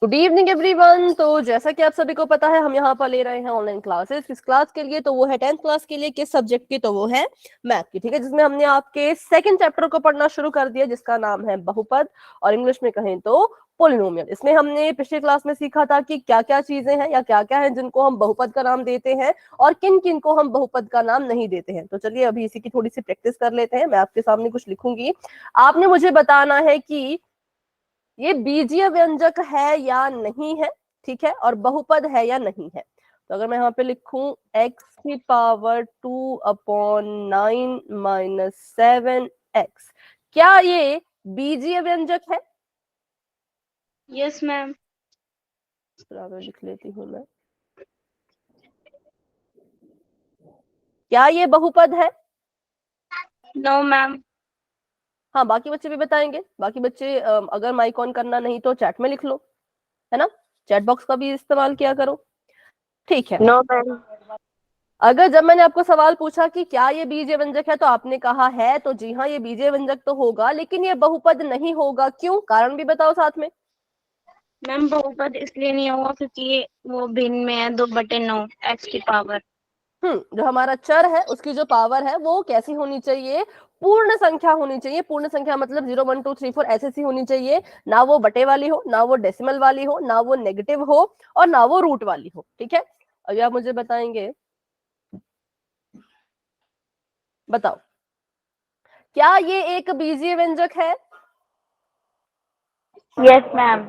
Good evening everyone. तो जैसा कि आप सभी को पता है, हम यहाँ पर ले रहे हैं ऑनलाइन क्लासेस। किस क्लास के लिए? तो वो है 10th क्लास के लिए। किस सब्जेक्ट की? तो वो है मैथ की। ठीक है, जिसमें हमने आपके सेकंड चैप्टर को पढ़ना शुरू कर दिया, जिसका नाम है बहुपद, और इंग्लिश में कहें तो पोलिनोमियल। इसमें हमने पिछली क्लास में सीखा था कि क्या क्या चीजें हैं या क्या क्या है जिनको हम बहुपद का नाम देते हैं और किन किन को हम बहुपद का नाम नहीं देते हैं। तो चलिए अभी इसी की थोड़ी सी प्रैक्टिस कर लेते हैं। मैं आपके सामने कुछ लिखूंगी, आपने मुझे बताना है कि ये बीजीय व्यंजक है या नहीं है, ठीक है, और बहुपद है या नहीं है। तो अगर मैं यहाँ पे लिखूं x⁻2/9 - 7x, क्या ये बीजीय व्यंजक है? Yes ma'am. बराबर लिख लेती हूँ मैं। क्या ये बहुपद है? No ma'am. हाँ, बाकी बच्चे भी बताएंगे। बाकी बच्चे अगर माइक ऑन करना नहीं तो चैट में लिख लो, है ना, चैट बॉक्स का भी इस्तेमाल किया करो। ठीक है। No ma'am. अगर जब मैंने आपको सवाल पूछा कि क्या ये बीजीय व्यंजक है तो आपने कहा है, तो जी हाँ, ये बीजीय व्यंजक तो होगा, लेकिन ये बहुपद नहीं होगा। क्यों? कारण भी बताओ साथ में। मैम बहुपद इसलिए नहीं होगा क्योंकि वो भिन्न में है 2/9 x की पावर। जो हमारा चर है उसकी जो पावर है वो कैसी होनी चाहिए? पूर्ण संख्या होनी चाहिए। पूर्ण संख्या मतलब 0 1 2 3 4 ऐसे सी होनी चाहिए, ना वो बटे वाली हो, ना वो डेसिमल वाली हो, ना वो नेगेटिव हो, और ना वो रूट वाली हो। ठीक है, अभी आप मुझे बताएंगे, बताओ क्या ये एक बीजीय व्यंजक है? Yes ma'am.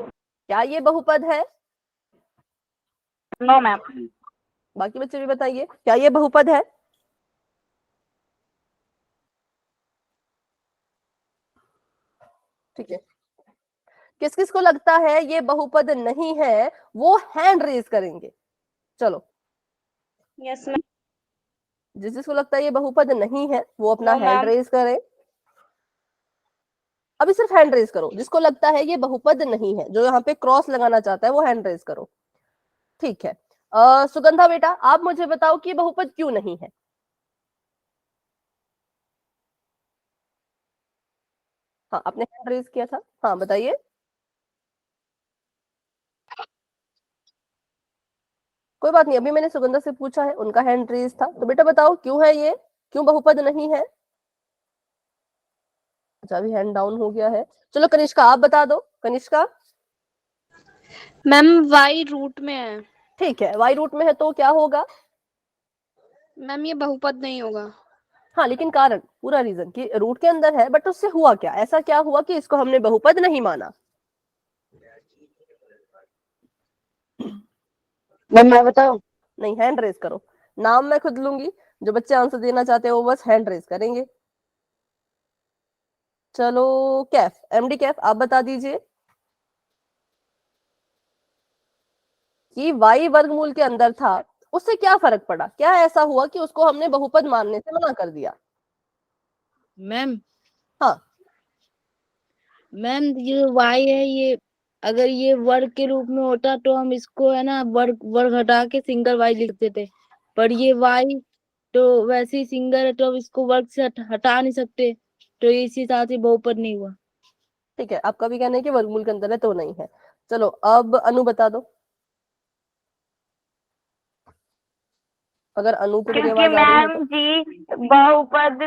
क्या ये बहुपद है? No ma'am. बाकी बच्चे भी बताइए, क्या ये बहुपद है? ठीक है, किस किस को लगता है ये बहुपद नहीं है, वो हैंड रेज करेंगे। चलो, यस मैम। जिस जिसको लगता है ये बहुपद नहीं है वो अपना नो हैंड मैम। रेज करे। अभी सिर्फ हैंड रेज करो जिसको लगता है ये बहुपद नहीं है। जो यहाँ पे क्रॉस लगाना चाहता है वो हैंड रेज करो। ठीक है, सुगंधा बेटा, आप मुझे बताओ कि ये बहुपद क्यों नहीं है? हाँ, आपने हैंड रेज किया था। हाँ, बताइए। कोई बात नहीं, अभी मैंने सुगंधा से पूछा है, उनका हैंड रेज था। तो बेटा बताओ क्यों है ये, क्यों बहुपद नहीं है? अच्छा, अभी हैंड डाउन हो गया है। चलो कनिष्का, आप बता दो। कनिष्का। मैम y रूट में है। ठीक है, वाई रूट में है तो क्या होगा? मैम ये बहुपद नहीं होगा। हाँ, लेकिन कारण, पूरा रीजन कि रूट के अंदर है, बट उससे हुआ क्या, ऐसा क्या हुआ कि इसको हमने बहुपद नहीं माना? मैम मैं बताऊं? नहीं, हैंड रेज करो। नाम मैं खुद लूंगी, जो बच्चे आंसर देना चाहते हैं वो बस हैंड रेज करेंगे। चलो, कैफ, एमडी कैफ, आप बता दीजिए कि वाई वर्गमूल के अंदर था, उससे क्या फर्क पड़ा? क्या ऐसा हुआ कि उसको हमने बहुपद मानने से मना कर दिया? मैम हाँ, मैम ये y है, ये अगर ये वर्ग के रूप में होता तो हम इसको है ना वर्ग वर्ग हटा के सिंगल y लिखते थे, पर ये y तो वैसे ही सिंगल है तो अब इसको वर्ग से हटा नहीं सकते, तो इसी हिसाब से बहुपद नहीं हुआ। ठीक है, आपका भी कहना है कि वर्गमूल के अंदर है तो नहीं है। चलो, अब अनु बता दो, अगर अनु को मेरी क्योंकि आवाज आ रही है मैम तो। जी बहुपद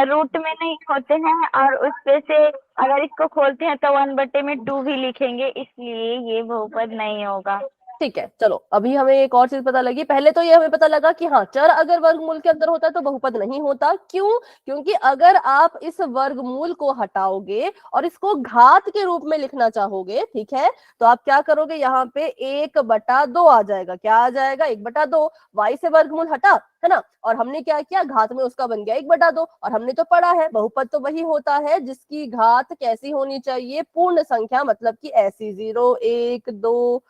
रूट में नहीं होते हैं और उसपे से अगर इसको खोलते हैं तो 1/2 भी लिखेंगे, इसलिए ये बहुपद नहीं होगा। ठीक है, चलो अभी हमें एक और चीज पता लगी। पहले तो ये हमें पता लगा कि हाँ, चर अगर वर्गमूल के अंदर होता है तो बहुपद नहीं होता। क्यों? क्योंकि अगर आप इस वर्गमूल को हटाओगे और इसको घात के रूप में लिखना चाहोगे, ठीक है, तो आप क्या करोगे, यहाँ पे 1/2 आ जाएगा। क्या आ जाएगा? 1/2। वाई से वर्गमूल हटा, है ना, और हमने क्या किया, घात में उसका बन गया 1/2। और हमने तो पढ़ा है बहुपद तो वही होता है जिसकी घात कैसी होनी चाहिए, पूर्ण संख्या, मतलब कि ऐसी 0 1 2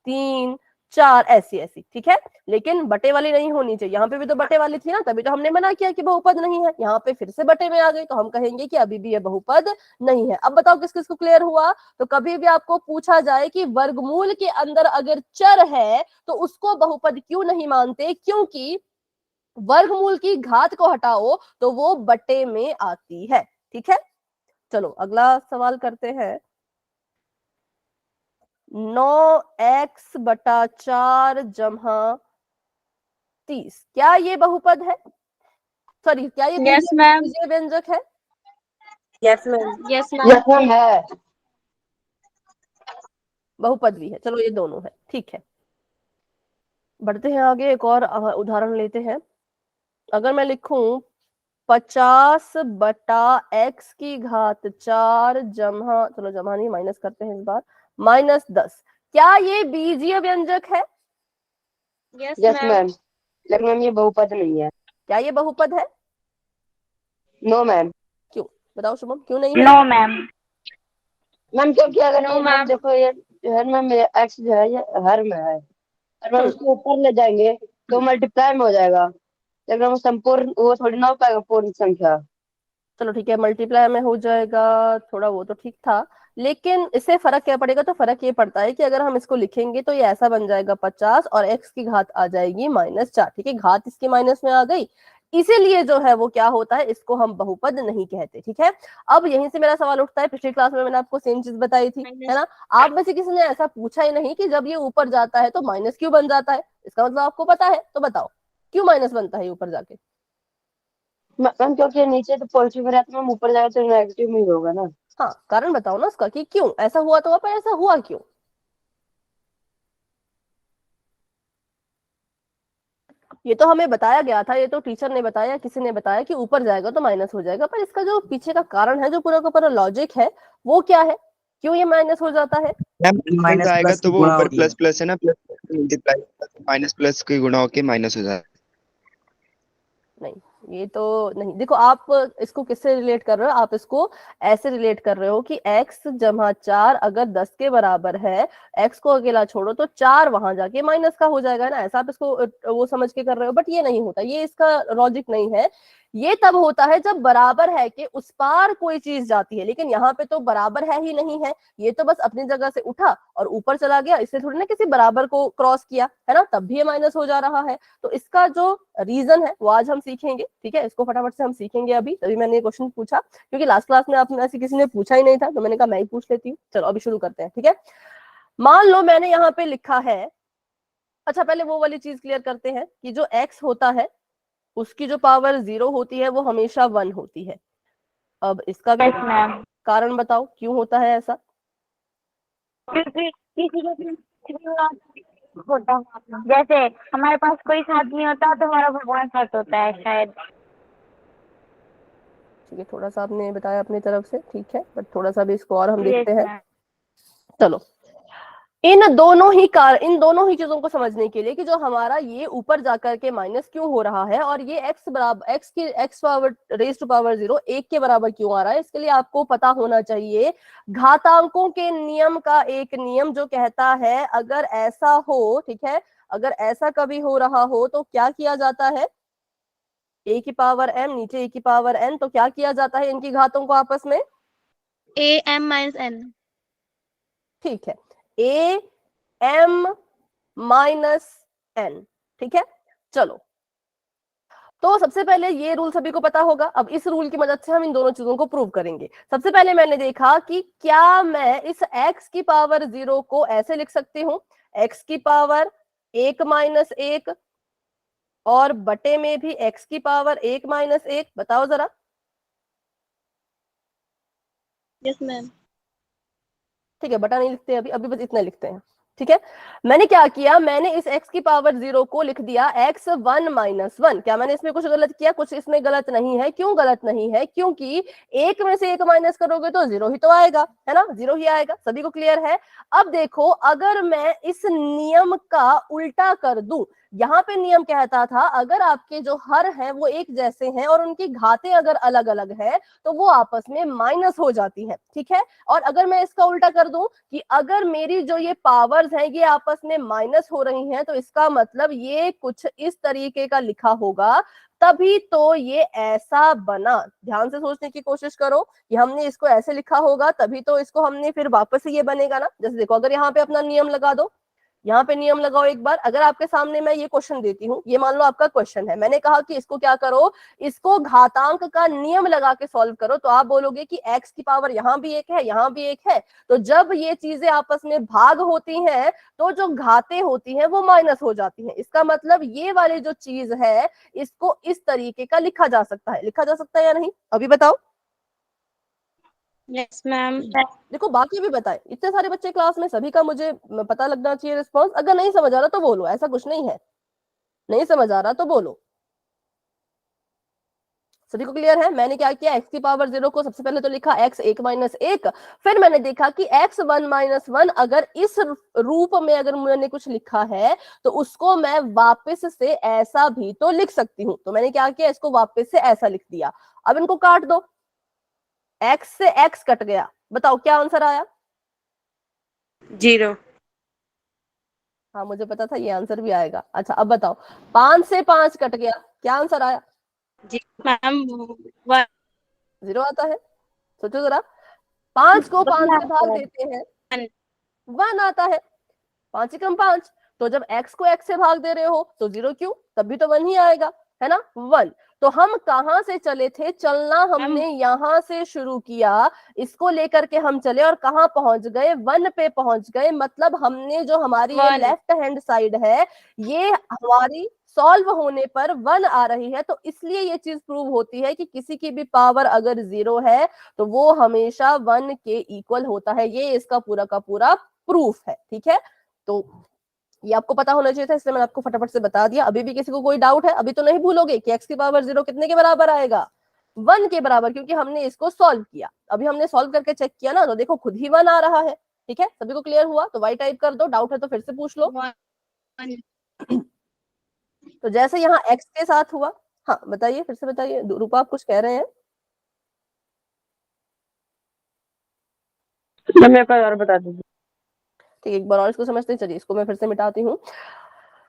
3 4 ऐसी ऐसी। ठीक है, लेकिन बटे वाली नहीं होनी चाहिए। यहाँ पे भी तो बटे वाली थी ना, तभी तो हमने मना किया कि बहुपद नहीं है। यहाँ पे फिर से बटे में आ गई तो हम कहेंगे कि अभी भी ये बहुपद नहीं है। अब बताओ किस किस को क्लियर हुआ? तो कभी भी आपको पूछा जाए कि वर्गमूल के अंदर अगर चर है तो उसको बहुपद क्यों नहीं मानते, क्योंकि वर्गमूल की घात को हटाओ तो वो बटे में आती है। ठीक है, चलो अगला सवाल करते हैं। 9x/4 जमा 30, क्या ये बहुपद है? सॉरी, क्या ये यस मैम, बीजीय व्यंजक है? Yes ma'am. Yes yes ma'am. Ma'am है। बहुपद भी है, चलो ये दोनों है, ठीक है। बढ़ते हैं आगे, एक और उदाहरण लेते हैं। अगर मैं लिखूं 50/x⁴ जमा, चलो जमा नहीं, माइनस करते हैं इस बार, -10, क्या ये बीजीय व्यंजक है? Yes yes ma'am. मैम, लेकिन मैम ये बहुपद नहीं है। क्या ये बहुपद है? No ma'am. क्यों, बताओ शुभम, क्यों नहीं है? No ma'am. मैम क्योंकि अगर नो ये मैम मैम। देखो, ये जो है मैम, ये एक्स जो है ये हर में है, और मैम उसको ऊपर ले जाएंगे तो मल्टीप्लाई में हो जाएगा, लेकिन हम संपूर्ण वो थोड़ी ना हो पाएगा पूर्ण संख्या। चलो ठीक है, मल्टीप्लाई में हो जाएगा, थोड़ा वो तो ठीक था, लेकिन इससे फर्क क्या पड़ेगा? तो फर्क ये पड़ता है कि अगर हम इसको लिखेंगे तो ये ऐसा बन जाएगा 50 और x की घात आ जाएगी -4, ठीक है, घात इसकी माइनस में आ गई, इसीलिए जो है वो क्या होता है, इसको हम बहुपद नहीं कहते, ठीक है। अब यहीं से मेरा सवाल उठता है, पिछली क्लास में मैंने आपको सेम चीज बताई थी, है ना? आप में से किसी ने ऐसा पूछा ही नहीं कि जब ये ऊपर जाता है तो माइनस क्यों बन जाता है, इसका मतलब आपको पता है, तो बताओ क्यों माइनस बनता है ऊपर जाके? मैम क्योंकि ये नीचे तो पॉजिटिव में रहता है, मैम ऊपर जाएगा तो नेगेटिव में ही होगा ना। हाँ, कारण बताओ ना उसका कि क्यों ऐसा हुआ, तो पर ऐसा हुआ क्यों? ये तो हमें बताया गया था, ये तो टीचर ने बताया, किसी ने बताया कि ऊपर जाएगा तो माइनस हो जाएगा, पर इसका जो पीछे का कारण है, जो पूरा का पूरा लॉजिक है, वो क्या है? क्यों ये माइनस हो जाता है? मैम माइनस आएगा प्लस तो वो गुणा ऊपर होती है। प्लस प्लस है ना, प्लस मल्टीप्लाई माइनस प्लस के गुणा होके माइनस हो जाता नहीं, ये तो नहीं, देखो आप इसको किससे रिलेट कर रहे हो, आप इसको ऐसे रिलेट कर रहे हो कि x/4 अगर 10 के बराबर है, x को अकेला छोड़ो तो 4 वहां जाके माइनस का हो जाएगा ना, ऐसा आप इसको वो समझ के कर रहे हो, बट ये नहीं होता, ये इसका लॉजिक नहीं है। ये तब होता है जब बराबर है कि उस पार कोई चीज जाती है, लेकिन यहाँ पे तो बराबर है ही नहीं है, ये तो बस अपनी जगह से उठा और ऊपर चला गया, इससे थोड़ी ना किसी बराबर को क्रॉस किया, है ना, तब भी ये माइनस हो जा रहा है। तो इसका जो रीजन है वो आज हम सीखेंगे, ठीक है, इसको फटाफट से हम सीखेंगे अभी, तभी मैंने ये क्वेश्चन पूछा, क्योंकि लास्ट क्लास में आपने ऐसे किसी ने पूछा ही नहीं था, तो मैंने कहा मैं ही पूछ लेती हूँ। चलो अभी शुरू करते हैं, ठीक है। मान लो मैंने यहाँ पे लिखा है, अच्छा पहले वो वाली चीज क्लियर करते हैं कि जो x होता है उसकी जो पावर 0 होती है वो हमेशा 1 होती है। अब इसका यस मैम। कारण बताओ क्यों होता है ऐसा? क्योंकि किसी को होता है, जैसे हमारे पास कोई साथ नहीं होता तो हमारा भगवान साथ होता है शायद। ठीक है, थोड़ा सा आपने बताया अपनी तरफ से, ठीक है, बट थोड़ा सा भी इसको और हम यस देखते हैं। मैम। चलो, इन दोनों ही चीजों को समझने के लिए कि जो हमारा ये ऊपर जाकर के माइनस क्यों हो रहा है और ये x बराबर x power raise to power 0 1 के बराबर क्यों आ रहा है, इसके लिए आपको पता होना चाहिए घातांकों के नियम का एक नियम जो कहता है अगर ऐसा हो, ठीक है, अगर ऐसा कभी हो रहा हो तो क्या किया जाता है, a की पावर m नीचे a की पावर n, तो क्या किया जाता है इनकी घातों को आपस में? AM-N। ठीक है, a m -n, ठीक है। चलो, तो सबसे पहले ये रूल सभी को पता होगा, अब इस रूल की मदद से हम इन दोनों चीजों को प्रूव करेंगे। सबसे पहले मैंने देखा कि क्या मैं इस x की पावर 0 को ऐसे लिख सकती हूँ, x की पावर 1 - 1 और बटे में भी x की पावर 1 - 1, बताओ जरा। Yes ma'am. ठीक है, बटा नहीं लिखते अभी, अभी बस इतना लिखते हैं, ठीक है। मैंने क्या किया, मैंने इस x की पावर 0 को लिख दिया x1 - 1। क्या मैंने इसमें कुछ गलत किया? कुछ इसमें गलत नहीं है। क्यों गलत नहीं है? क्योंकि एक में से एक माइनस करोगे तो 0 ही तो आएगा, है ना, 0 ही आएगा, सभी को क्लियर है। अब देखो, अगर मैं इस नियम का उल्टा कर दूं, यहाँ पे नियम कहता था अगर आपके जो हर हैं वो एक जैसे हैं और उनकी घातें अगर अलग अलग है तो वो आपस में माइनस हो जाती है, ठीक है। और अगर मैं इसका उल्टा कर दूं कि अगर मेरी जो ये पावर्स हैं ये आपस में माइनस हो रही हैं, तो इसका मतलब ये कुछ इस तरीके का लिखा होगा, तभी तो ये ऐसा बना। ध्यान से सोचने की कोशिश करो कि हमने इसको ऐसे लिखा होगा तभी तो इसको हमने फिर वापस से ये बनेगा ना। जैसे देखो, अगर यहाँ पे अपना नियम लगा दो, यहाँ पे नियम लगाओ एक बार। अगर आपके सामने मैं ये क्वेश्चन देती हूँ, ये मान लो आपका क्वेश्चन है, मैंने कहा कि इसको क्या करो, इसको घातांक का नियम लगा के सॉल्व करो, तो आप बोलोगे कि x की पावर यहाँ भी एक है, यहाँ भी एक है, तो जब ये चीजें आपस में भाग होती हैं तो जो घातें होती हैं वो माइनस हो जाती हैं। इसका मतलब ये वाली जो चीज है इसको इस तरीके का लिखा जा सकता है। लिखा जा सकता है या नहीं, अभी बताओ। Yes ma'am. देखो बाकी भी बताए, इतने सारे बच्चे क्लास में, सभी का मुझे पता लगना चाहिए रिस्पॉन्स। अगर नहीं समझ आ रहा तो बोलो, ऐसा कुछ नहीं है, नहीं समझ आ रहा तो बोलो। सभी को क्लियर है? मैंने क्या किया, x की पावर 0 को सबसे पहले तो लिखा x 1 माइनस 1, फिर मैंने देखा कि x 1 माइनस 1 अगर इस रूप में अगर मैंने कुछ लिखा है तो उसको मैं वापस से ऐसा भी तो लिख सकती हूं। तो मैंने क्या किया, इसको वापस से ऐसा लिख दिया। अब इनको काट दो, x से x कट गया, बताओ क्या आंसर आया? 0। हाँ मुझे पता था ये आंसर भी आएगा। अच्छा अब बताओ, 5 से 5 कट गया, क्या आंसर आया? जी मैम। 0 आता है। सोचो जरा, 5 को 5 से भाग देते हैं, 1 आता है। 5 एकम 5, तो जब x को x से भाग दे रहे हो तो 0 क्यों, तब भी तो 1 ही आएगा, है ना, 1। तो हम कहां से चले थे, चलना हमने यहां से शुरू किया, इसको लेकर के हम चले और कहां पहुंच गए, 1 पे पहुंच गए। मतलब हमने जो हमारी ये 1। लेफ्ट हैंड साइड है ये हमारी सॉल्व होने पर 1 आ रही है। तो इसलिए ये चीज प्रूव होती है कि किसी की भी पावर अगर 0 है तो वो हमेशा 1 के इक्वल होता है। ये इसका पूरा का पूरा प्रूफ है, ठीक है। तो ये आपको पता होना चाहिए था, इसलिए मैंने आपको फटाफट से बता दिया। अभी भी किसी को कोई डाउट है? अभी तो नहीं भूलोगे कि x की पावर 0 कितने के बराबर आएगा, 1 के बराबर, क्योंकि हमने इसको सॉल्व किया। अभी हमने सॉल्व करके चेक किया ना, तो देखो खुद ही 1 आ रहा है। ठीक है, सभी को क्लियर हुआ? तो y टाइप कर दो, डाउट है तो फिर से पूछ लो। तो जैसे यहाँ x के साथ हुआ, हाँ बताइए, फिर से बताइए, रूपा आप कुछ कह रहे हैं? मेरे को और बता दीजिए। ठीक है, एक बार और इसको समझते हैं। चलिए इसको मैं फिर से मिटाती हूँ।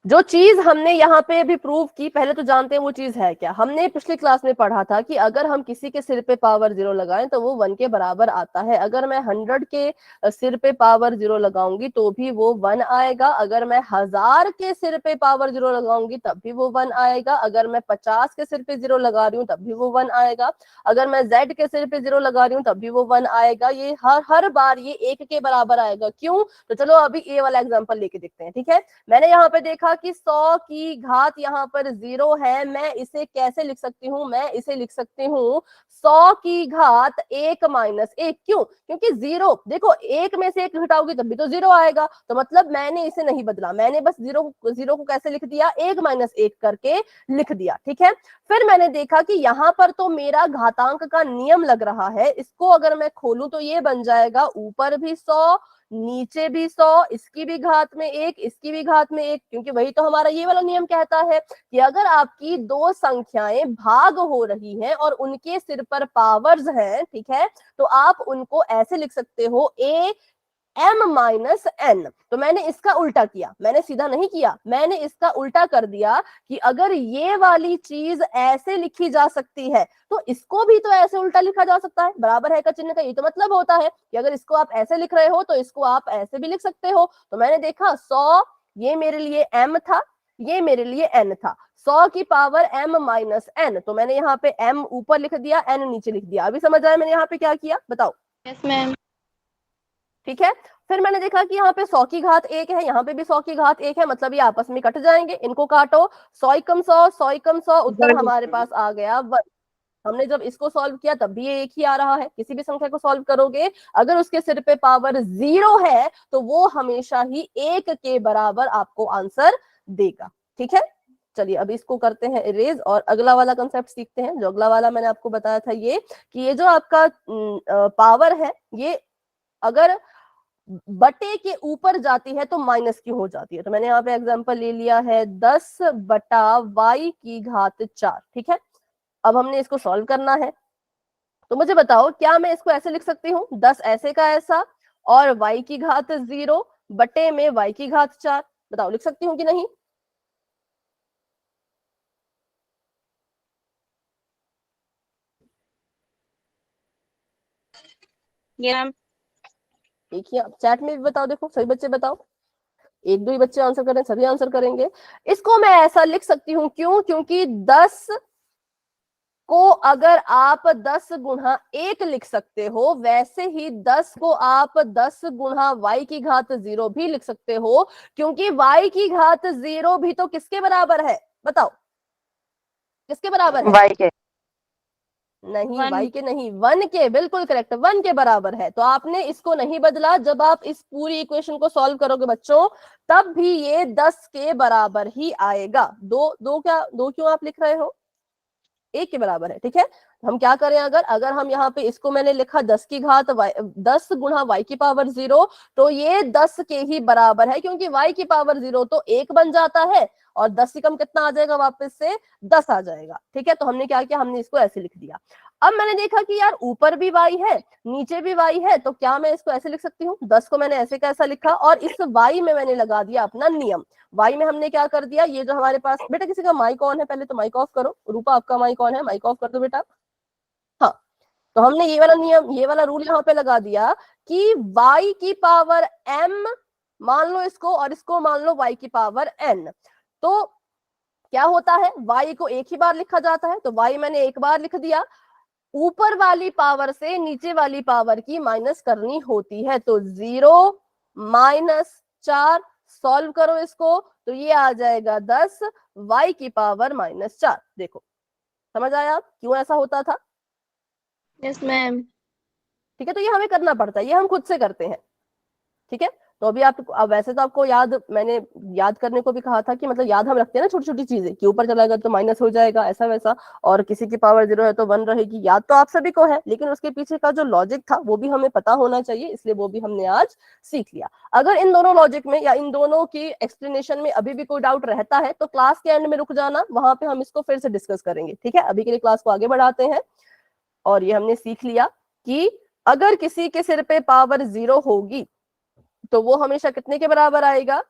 जो चीज हमने यहाँ पे अभी प्रूव की, पहले तो जानते हैं वो चीज है क्या। हमने पिछली क्लास में पढ़ा था कि अगर हम किसी के सिर पे पावर 0 लगाएं तो वो 1 के बराबर आता है। अगर मैं 100 के सिर पे पावर 0 लगाऊंगी तो भी वो 1 आएगा। अगर मैं 1000 के सिर पे पावर 0 लगाऊंगी तब भी वो 1 आएगा। अगर मैं 50 के सिर पे 0 लगा रही हूँ तब भी वो 1 आएगा। अगर मैं z के सिर पे 0 लगा रही हूँ तब भी वो 1 आएगा। ये हर बार ये 1 के बराबर आएगा। क्यों? तो चलो अभी ये वाला एग्जाम्पल लेके देखते हैं। ठीक है, मैंने यहाँ पे देखा कि 100 की घात यहाँ पर 0 है। मैं इसे कैसे लिख सकती हूँ, मैं इसे लिख सकती हूँ 100 की घात 1 माइनस 1। क्यों? क्योंकि 0, देखो 1 में से 1 घटाओगी तब भी तो 0 आएगा। तो मतलब मैंने इसे नहीं बदला, मैंने बस 0 को कैसे लिख दिया, 1 माइनस 1 करके लिख दिया। ठीक है, फिर मैंने देखा कि यहाँ पर तो मेरा घातांक का नियम लग रहा है। इसको अगर मैं खोलूं तो ये बन जाएगा ऊपर भी 100 नीचे भी 100, इसकी भी घात में 1 इसकी भी घात में 1, क्योंकि वही तो हमारा ये वाला नियम कहता है कि अगर आपकी दो संख्याएं भाग हो रही हैं और उनके सिर पर पावर्स हैं, ठीक है, तो आप उनको ऐसे लिख सकते हो a m माइनस n। तो मैंने इसका उल्टा किया, मैंने सीधा नहीं किया, मैंने इसका उल्टा कर दिया कि अगर ये वाली चीज ऐसे लिखी जा सकती है तो इसको भी तो ऐसे उल्टा लिखा जा सकता है। बराबर है का चिन्ह का ये तो मतलब होता है कि अगर इसको आप ऐसे लिख रहे हो तो इसको आप ऐसे भी लिख सकते हो। तो मैंने देखा 100 ये मेरे लिए m था, ये मेरे लिए n था। 100 की पावर m माइनस n, तो मैंने यहाँ पे m ऊपर लिख दिया, n नीचे लिख दिया। अभी समझ आया मैंने यहाँ पे क्या किया, बताओ? Yes ma'am. ठीक है, फिर मैंने देखा कि यहाँ पे 100 की घात 1 है, यहाँ पे भी 100 की घात 1 है, मतलब ये आपस में कट जाएंगे। इनको काटो, 100 एकम 100, 100 एकम 100, उत्तर हमारे पास आ गया 1। हमने जब इसको सॉल्व किया तब भी ये एक ही आ रहा है। किसी भी संख्या को सॉल्व करोगे अगर उसके सिर पे पावर 0 है तो वो हमेशा ही 1 के बराबर आपको आंसर देगा। ठीक है, चलिए अभी इसको करते हैं इरेज और अगला वाला कंसेप्ट सीखते हैं। जो अगला वाला मैंने आपको बताया था ये कि ये जो आपका पावर है ये अगर बटे के ऊपर जाती है तो माइनस की हो जाती है। तो मैंने यहाँ पे एग्जांपल ले लिया है 10 बटा y की घात 4। ठीक है, अब हमने इसको सॉल्व करना है। तो मुझे बताओ क्या मैं इसको ऐसे लिख सकती हूँ, 10 ऐसे का ऐसा और y की घात 0 बटे में y की घात 4? बताओ लिख सकती हूँ कि नहीं? ये मैम। देखिए अब चैट में भी बताओ, देखो सभी बच्चे बताओ। एक दो ही बच्चे आंसर करें, सभी आंसर करेंगे। इसको मैं ऐसा लिख सकती हूँ, क्यों? क्योंकि 10 को अगर आप 10 गुणा 1 लिख सकते हो, वैसे ही 10 को आप 10 गुणा y की घात 0 भी लिख सकते हो, क्योंकि y की घात 0 भी तो किसके बराबर है? बताओ, किसके बराबर है? वाई के। नहीं, One. y के नहीं, 1 के, बिल्कुल करेक्ट, 1 के बराबर है। तो आपने इसको नहीं बदला। जब आप इस पूरी इक्वेशन को सॉल्व करोगे बच्चों, तब भी ये 10 के बराबर ही आएगा। दो क्यों आप लिख रहे हो? 1 के बराबर है, ठीक है। हम क्या करें, अगर हम यहाँ पे इसको मैंने लिखा 10 की घात 10 गुणा y की पावर 0, तो ये 10 के ही बराबर है, क्योंकि y की पावर 0 तो 1 बन जाता है, और 10 से कम कितना आ जाएगा? वापस से 10 आ जाएगा, ठीक है। तो हमने क्या किया, हमने इसको ऐसे लिख दिया। अब मैंने देखा कि यार ऊपर भी y है, नीचे भी y है, तो क्या मैं इसको ऐसे लिख सकती हूँ? 10 को मैंने ऐसे कैसा लिखा, और इस y में मैंने लगा दिया अपना नियम। y में हमने क्या कर दिया, ये जो हमारे पास, बेटा किसी का माइक ऑन है? पहले तो माइक ऑफ करो। रूपा, आपका माइक ऑन है, माइक ऑफ कर दो बेटा। हाँ, तो हमने ये वाला नियम, ये वाला रूल यहाँ पे लगा दिया कि y की पावर m मान लो इसको, और इसको मान लो y की पावर n। तो क्या होता है, y को एक ही बार लिखा जाता है, तो y मैंने एक बार लिख दिया। ऊपर वाली पावर से नीचे वाली पावर की माइनस करनी होती है, तो 0 माइनस 4, सॉल्व करो इसको, तो ये आ जाएगा 10 y की पावर -4। देखो, समझ आया क्यों ऐसा होता था? Yes, ma'am. ठीक है, तो ये हमें करना पड़ता है, ये हम खुद से करते हैं, ठीक है। तो अभी आप, अब वैसे तो आपको याद, मैंने याद करने को भी कहा था कि मतलब याद हम रखते हैं ना छोटी छोटी चीजें, कि ऊपर चला गया तो माइनस हो जाएगा, ऐसा वैसा, और किसी की पावर 0 है तो 1 रहेगी। याद तो आप सभी को है, लेकिन उसके पीछे का जो लॉजिक था वो भी हमें पता होना चाहिए, इसलिए वो भी हमने आज सीख लिया। अगर इन दोनों लॉजिक में या इन दोनों की एक्सप्लेनेशन में अभी भी कोई डाउट रहता है, तो क्लास के एंड में रुक जाना, वहां पे हम इसको फिर से डिस्कस करेंगे, ठीक है। अभी के लिए क्लास को आगे बढ़ाते हैं। और ये हमने सीख लिया कि अगर किसी के सिर पे पावर 0 होगी, तो वो हमेशा कितने के बराबर आएगा?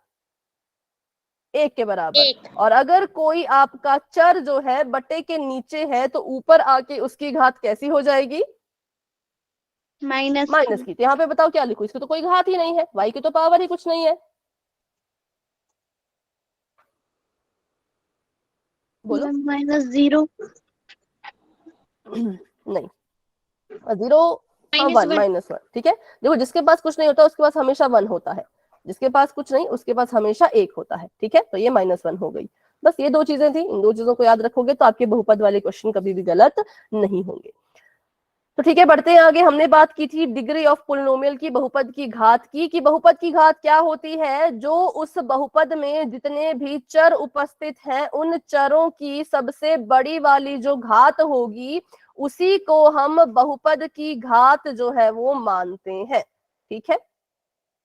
1 के बराबर। और अगर कोई आपका चर जो है बट्टे के नीचे है, तो ऊपर आके उसकी घात कैसी हो जाएगी? माइनस की। तो यहाँ पे बताओ क्या लिखूं? इसकी तो कोई घात ही नहीं है, y की तो पावर ही कुछ नहीं है। बोलो। -0 नहीं, 0, हाँ, 1 -1, ठीक है। देखो, जिसके पास कुछ नहीं होता उसके पास हमेशा 1 होता है, जिसके पास कुछ नहीं उसके पास हमेशा 1 होता है, ठीक है। तो ये -1 हो गई। बस ये 2 चीजें थी, इन 2 चीजों को याद रखोगे तो आपके बहुपद वाले क्वेश्चन कभी भी गलत नहीं होंगे। तो ठीक है, बढ़ते हैं आगे। हमने बात की थी डिग्री ऑफ पोलिनोमियल की, बहुपद की घात की, कि बहुपद की घात क्या होती है? जो उस बहुपद में जितने भी चर उपस्थित हैं, उन चरों की सबसे बड़ी वाली जो घात होगी, उसी को हम बहुपद की घात जो है वो मानते हैं, ठीक है।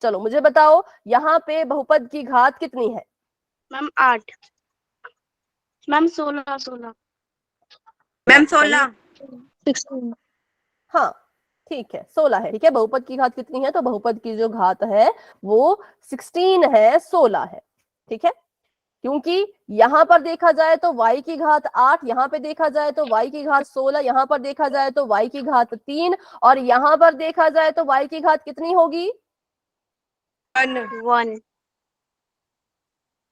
चलो मुझे बताओ, यहाँ पे बहुपद की घात कितनी है? मैम 8। Ma'am 16 ma'am 16। 16। हाँ, ठीक है, 16 है, ठीक है। बहुपद की घात कितनी है? तो बहुपद की जो घात है वो 16 है, 16 है, ठीक है। क्योंकि यहां पर देखा जाए तो y की घात 8, यहाँ पे देखा जाए तो y की घात 16, यहाँ पर देखा जाए तो y की घात 3, और यहाँ पर देखा जाए तो y की घात कितनी होगी? 1।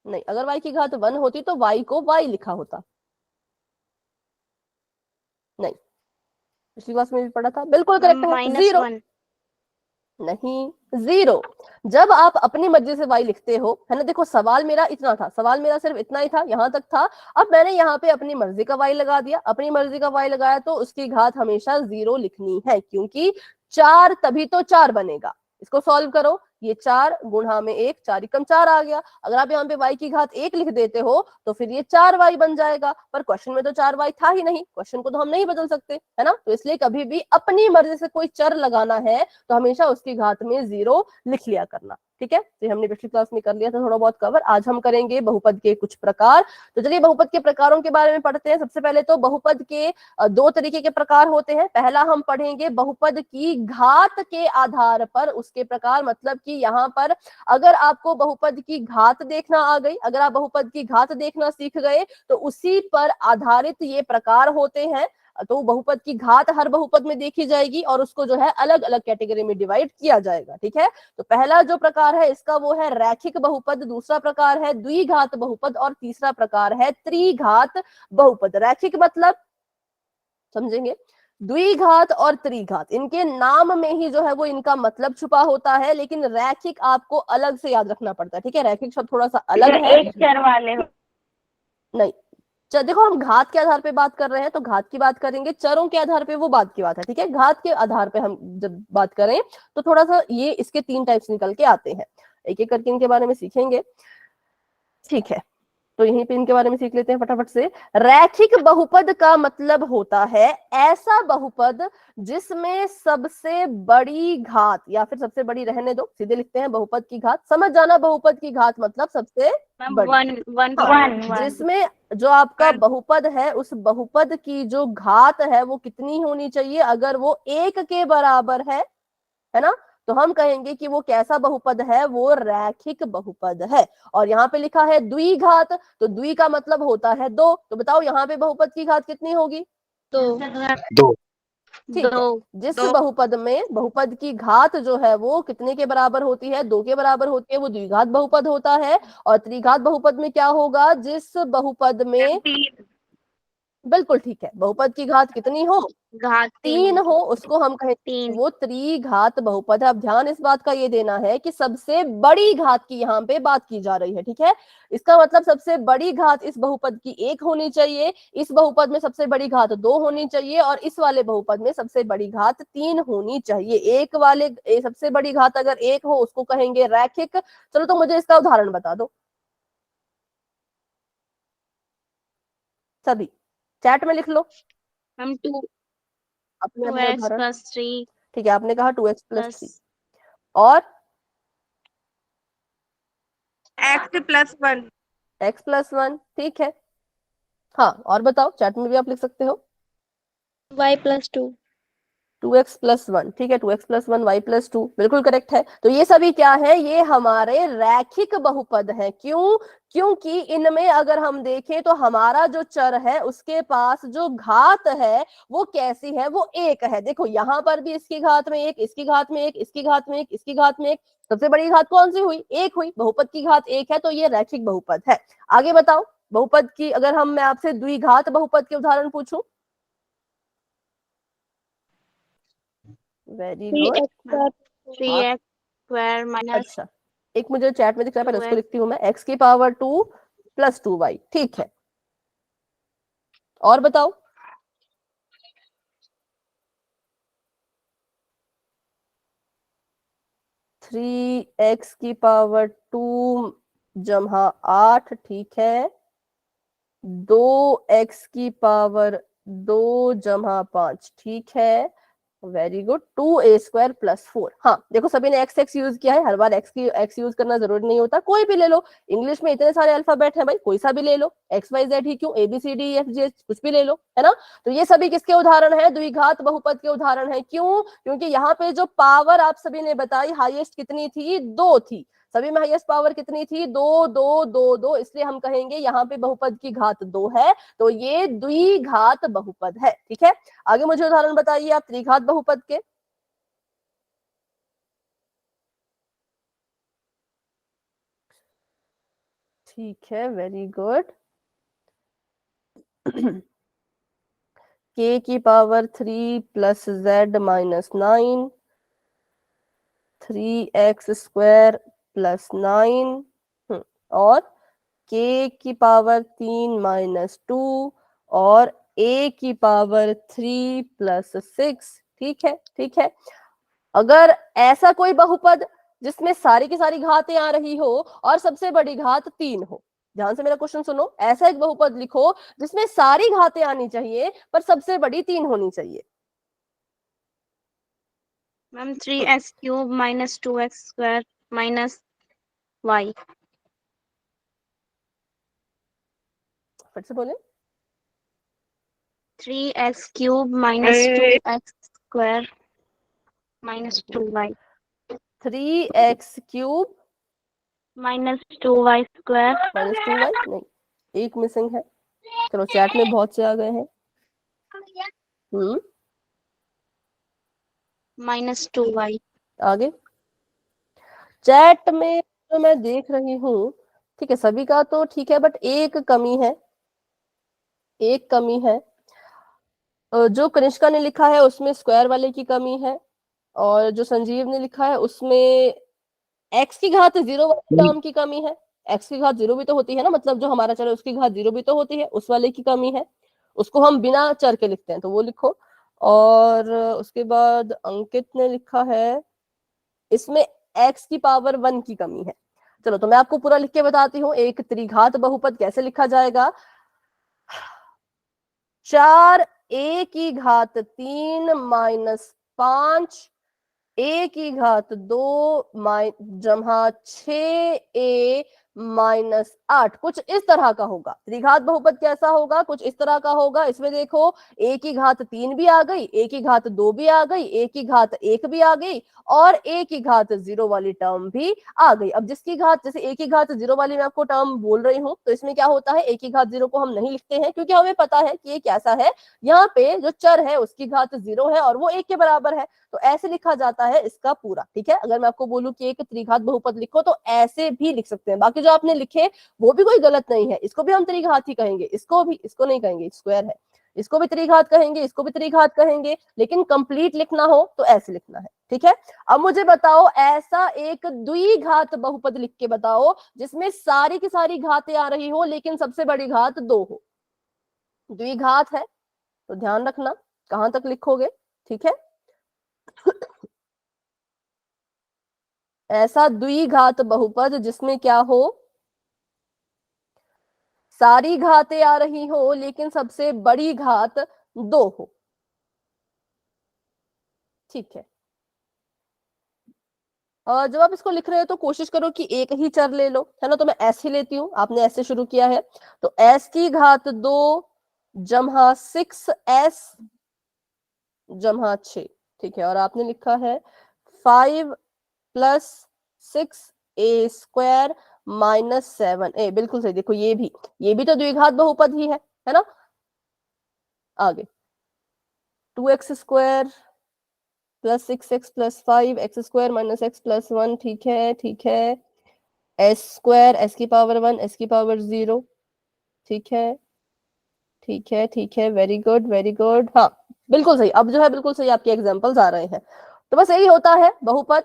नहीं, अगर y की घात 1 होती तो y को y लिखा होता। नहीं, पिछली क्लास में भी पढ़ा था, बिल्कुल करेक्ट है, 0 -1। नहीं, 0। जब आप अपनी मर्जी से y लिखते हो, है ना। देखो, सवाल मेरा इतना था, सवाल मेरा सिर्फ इतना ही था, यहां तक था। अब मैंने यहाँ पे अपनी मर्जी का y लगा दिया, अपनी मर्जी का y लगाया, तो उसकी घात हमेशा 0 लिखनी है, क्योंकि 4 तभी तो 4 बनेगा। इसको सॉल्व करो, ये 4 गुणा में 1, 4 एकम 4 आ गया। अगर आप यहाँ पे y की घात 1 लिख देते हो तो फिर ये 4y बन जाएगा, पर क्वेश्चन में तो 4y था ही नहीं, क्वेश्चन को तो हम नहीं बदल सकते, है ना। तो इसलिए कभी भी अपनी मर्जी से कोई चर लगाना है तो हमेशा उसकी घात में 0 लिख लिया करना, ठीक है। तो हमने पिछली क्लास में कर लिया था थोड़ा बहुत कवर। आज हम करेंगे बहुपद के कुछ प्रकार। तो चलिए बहुपद के प्रकारों के बारे में पढ़ते हैं। सबसे पहले तो बहुपद के 2 तरीके के प्रकार होते हैं। पहला हम पढ़ेंगे बहुपद की घात के आधार पर उसके प्रकार, मतलब कि यहाँ पर अगर आपको बहुपद की घात देखना आ गई, अगर आप बहुपद की घात देखना सीख गए, तो उसी पर आधारित ये प्रकार होते हैं। तो बहुपद की घात हर बहुपद में देखी जाएगी और उसको जो है अलग अलग कैटेगरी में डिवाइड किया जाएगा। ठीक है, तो पहला जो प्रकार है इसका वो है रैखिक बहुपद, दूसरा प्रकार है द्विघात बहुपद और तीसरा प्रकार है त्रिघात बहुपद। रैखिक मतलब समझेंगे, द्विघात और त्रिघात इनके नाम में ही जो है वो इनका मतलब छुपा होता है, लेकिन रैखिक आपको अलग से याद रखना पड़ता है। ठीक है, रैखिक शब्द थोड़ा सा अलग जो है। एक चर वाले नहीं, देखो हम घात के आधार पे बात कर रहे हैं तो घात की बात करेंगे, चरों के आधार पे वो बात की बात है। ठीक है, घात के आधार पे हम जब बात करें तो थोड़ा सा ये इसके 3 टाइप्स निकल के आते हैं, एक एक करके इनके बारे में सीखेंगे। ठीक है, तो यहीं पे इनके बारे में सीख लेते हैं फटाफट से। रैखिक बहुपद का मतलब होता है ऐसा बहुपद जिसमें सबसे बड़ी घात, या फिर सबसे बड़ी रहने दो, सीधे लिखते हैं बहुपद की घात, समझ जाना बहुपद की घात मतलब सबसे बड़ी। हाँ, जिसमें जो आपका बहुपद है उस बहुपद की जो घात है वो कितनी होनी चाहिए, अगर वो 1 के बराबर है ना, तो हम कहेंगे कि वो कैसा बहुपद है, वो रैखिक बहुपद है। और यहाँ पे लिखा है द्विघात, तो द्वि का मतलब होता है 2, तो बताओ यहाँ पे बहुपद की घात कितनी होगी? तो दो। ठीक है, जिस बहुपद में बहुपद की घात जो है वो कितने के बराबर होती है, 2 के बराबर होती है, वो द्विघात बहुपद होता है। और त्रिघात बहुपद में क्या होगा, जिस बहुपद में, बिल्कुल ठीक है, बहुपद की घात कितनी हो, घात 3 हो, उसको हम कहेंगे 3। वो त्रिघात बहुपद है। अब ध्यान इस बात का ये देना है कि सबसे बड़ी घात की यहाँ पे बात की जा रही है। ठीक है, इसका मतलब सबसे बड़ी घात इस बहुपद की 1 होनी चाहिए, इस बहुपद में सबसे बड़ी घात 2 होनी चाहिए और इस वाले बहुपद में सबसे बड़ी घात 3 होनी चाहिए। एक वाले सबसे बड़ी घात अगर 1 हो उसको कहेंगे रैखिक। चलो तो मुझे इसका उदाहरण बता दो सभी, चैट में लिख लो हम 2 अपने अपने x उदाहरण। plus 3 ठीक है, आपने कहा 2x + 3 plus और x+1 x + 1। ठीक है, हाँ और बताओ, चैट में भी आप लिख सकते हो y plus 2। 2x + 1। ठीक है, 2x + 1 y + 2 बिल्कुल करेक्ट है। तो ये सभी क्या है, ये हमारे रैखिक बहुपद है। क्यों? क्योंकि इनमें अगर हम देखें तो हमारा जो चर है उसके पास जो घात है वो कैसी है, वो 1 है। देखो यहाँ पर भी इसकी घात में 1, इसकी घात में 1, इसकी घात में 1, इसकी घात में 1, सबसे बड़ी घात कौन सी हुई, 1 हुई। बहुपद की घात 1 है तो ये रैखिक बहुपद है। आगे बताओ, बहुपद की अगर मैं आपसे द्विघात बहुपद के उदाहरण पूछूं। Very good. 3x square minus अच्छा, एक मुझे चैट में दिख रहा है, पहले उसको 2x लिखती हूँ मैं, x⁻² + 2y। ठीक है, और बताओ। थ्री x⁻² जमा 8, ठीक है, 2x⁻² जमा 5, ठीक है, वेरी गुड, 2a² + 4। हाँ देखो सभी ने x यूज किया है, हर बार x यूज करना जरूरी नहीं होता, कोई भी ले लो, इंग्लिश में इतने सारे अल्फाबेट हैं भाई, कोई सा भी ले लो, XYZ ही क्यों, ABCDEFG कुछ भी ले लो, है ना। तो ये सभी किसके उदाहरण है, द्विघात बहुपद के उदाहरण है। क्यों? क्योंकि यहाँ पे जो पावर आप सभी ने बताई हाईएस्ट कितनी थी, 2 थी, सभी में हाईएस्ट पावर कितनी थी, 2 2 2 2, इसलिए हम कहेंगे यहाँ पे बहुपद की घात 2 है, तो ये द्विघात बहुपद है। ठीक है, आगे मुझे उदाहरण बताइए आप त्रिघात बहुपद के। ठीक है, very good. k⁻³ + z - 9, 3x² + 9 और k⁻³ - 2 और a⁻³ + 6। ठीक है, ठीक है, अगर ऐसा कोई बहुपद जिसमें सारी की सारी घातें आ रही हो और सबसे बड़ी घात 3 हो, ध्यान से मेरा क्वेश्चन सुनो, ऐसा एक बहुपद लिखो जिसमें सारी घातें आनी चाहिए पर सबसे बड़ी 3 होनी चाहिए। Ma'am 3x³ - 2x² - y। फिर से बोले, 3x³ - 2x² - 2y 3x³ - 2y² - 2y, नहीं एक मिसिंग है, चलो चैट में बहुत से आ गए हैं। -2y। आगे चैट में जो मैं देख रही हूँ, ठीक है, सभी का तो ठीक है, बट एक कमी है, एक कमी है। जो कनिष्का ने लिखा है उसमें स्क्वायर वाले की कमी है, और जो संजीव ने लिखा है उसमें एक्स की घात 0 वाले टर्म की कमी है। एक्स की घात 0 भी तो होती है ना, मतलब जो हमारा चर है उसकी घात 0 भी तो होती है, उस वाले की कमी है, उसको हम बिना चर के लिखते हैं, तो वो लिखो। और उसके बाद अंकित ने लिखा है इसमें x की पावर 1 की कमी है। चलो तो मैं आपको पूरा लिख के बताती हूँ। एक त्रिघात बहुपद कैसे लिखा जाएगा। 4a की घात 3 माइनस 5 a की घात 2 जमा 6a माइनस 8 कुछ इस तरह का होगा। त्रिघात बहुपद कैसा होगा, कुछ इस तरह का होगा। इसमें देखो a की घात 3 भी आ गई, a की घात 2 भी आ गई, a की घात 1 भी आ गई, और a की घात 0 वाली टर्म भी आ गई। अब जिसकी घात, जैसे a की घात 0 वाली मैं आपको टर्म बोल रही हूँ, तो इसमें क्या होता है, a की घात 0 को हम नहीं लिखते हैं, क्योंकि हमें पता है कि ये कैसा है। यहाँ पे जो चर है उसकी घात 0 है और वो 1 के बराबर है, तो ऐसे लिखा जाता है इसका पूरा। ठीक है, अगर मैं आपको बोलूं कि एक त्रिघात बहुपद लिखो तो ऐसे भी लिख सकते हैं। बाकी जो आपने लिखे वो भी कोई गलत नहीं है, इसको भी हम त्रिघात ही कहेंगे, इसको भी, इसको नहीं कहेंगे स्क्वायर है, इसको भी त्रिघात कहेंगे, इसको भी त्रिघात कहेंगे, लेकिन कंप्लीट लिखना हो तो ऐसे लिखना है। ठीक है, अब मुझे बताओ ऐसा एक द्विघात बहुपद लिख के बताओ जिसमें सारी की सारी घातें आ रही हो लेकिन सबसे बड़ी घात 2 हो। द्विघात है तो ध्यान रखना कहां तक लिखोगे। ठीक है, ऐसा द्विघात बहुपद जिसमें क्या हो, सारी घातें आ रही हो लेकिन सबसे बड़ी घात 2 हो। ठीक है, और जब आप इसको लिख रहे हो तो कोशिश करो कि एक ही चर ले लो, है ना। तो मैं एस ही लेती हूँ, आपने ऐसे शुरू किया है, तो एस की घात 2 जमा 6s जमा 6। ठीक है, और आपने लिखा है 5 प्लस 6a² माइनस 7a। बिल्कुल सही, देखो ये भी तो द्विघात बहुपद ही है ना। आगे 2x² plus 6x plus 5 x² minus x plus 1। ठीक है, ठीक है, s² s की पावर 1 s की पावर 0। ठीक है, ठीक है, ठीक है, वेरी गुड, वेरी गुड। हाँ बिल्कुल सही, अब जो है बिल्कुल सही आपके एग्जाम्पल्स आ रहे हैं। तो बस यही होता है बहुपद,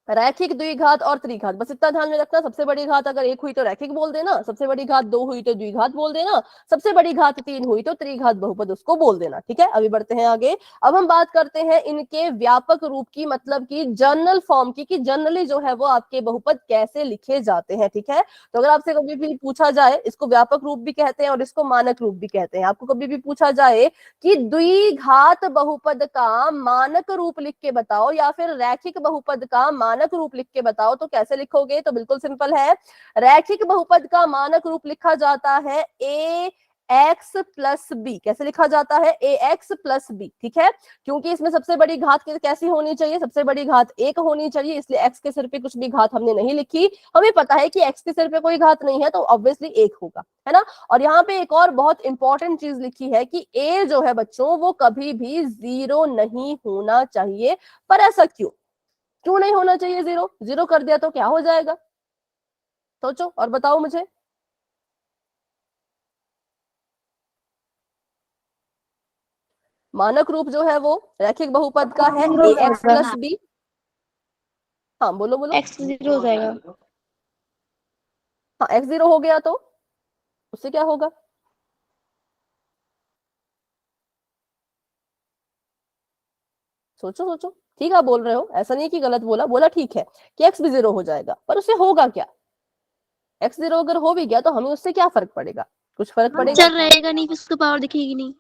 रैखिक द्विघात और त्रिघात। बस इतना ध्यान में रखना, सबसे बड़ी घात अगर 1 हुई तो रैखिक बोल देना, सबसे बड़ी घात 2 हुई तो द्विघात बोल देना, सबसे बड़ी घात 3 हुई तो त्रिघात बहुपद उसको बोल देना। ठीक है, अभी बढ़ते हैं आगे। अब हम बात करते हैं इनके व्यापक रूप की, मतलब की जनरल फॉर्म की, कि जनरली जो है वो आपके बहुपद कैसे लिखे जाते हैं। ठीक है, तो अगर आपसे कभी भी पूछा जाए, इसको व्यापक रूप भी कहते हैं और इसको मानक रूप भी कहते हैं, आपको कभी भी पूछा जाए कि द्विघात बहुपद का मानक रूप लिख के बताओ या फिर रैखिक बहुपद का मानक रूप लिख के बताओ, तो कैसे लिखोगे, तो बिल्कुल सिंपल है। रैखिक बहुपद का मानक रूप लिखा जाता है ax प्लस b। कैसे लिखा जाता है, ax प्लस b। ठीक है, क्योंकि इसमें सबसे बड़ी घात कैसी होनी चाहिए, सबसे बड़ी घात 1 होनी चाहिए, इसलिए x के सिर पे कुछ भी घात हमने नहीं लिखी। हमें पता है कि x के सिर पे कोई घात नहीं है तो ऑब्वियसली 1 होगा, है ना। और यहाँ पे एक और बहुत इंपॉर्टेंट चीज लिखी है कि a जो है बच्चों वो कभी भी 0 नहीं होना चाहिए। पर ऐसा क्यों नहीं होना चाहिए, 0 कर दिया तो क्या हो जाएगा, सोचो और बताओ मुझे। मानक रूप जो है वो रैखिक बहुपद का है ax प्लस b। हाँ बोलो बोलो। x 0 हो जाएगा। हाँ x 0 हो गया तो उससे क्या होगा, सोचो सोचो। ठीक आप बोल रहे हो, ऐसा नहीं कि गलत बोला, बोला ठीक है कि x भी 0 हो जाएगा, पर उससे होगा क्या, x 0 अगर हो भी गया तो हमें उससे क्या फर्क पड़ेगा, कुछ फर्क पड़ेगा। चल रहेगा नहीं, फिर उसकी पावर दिखेगी नहीं।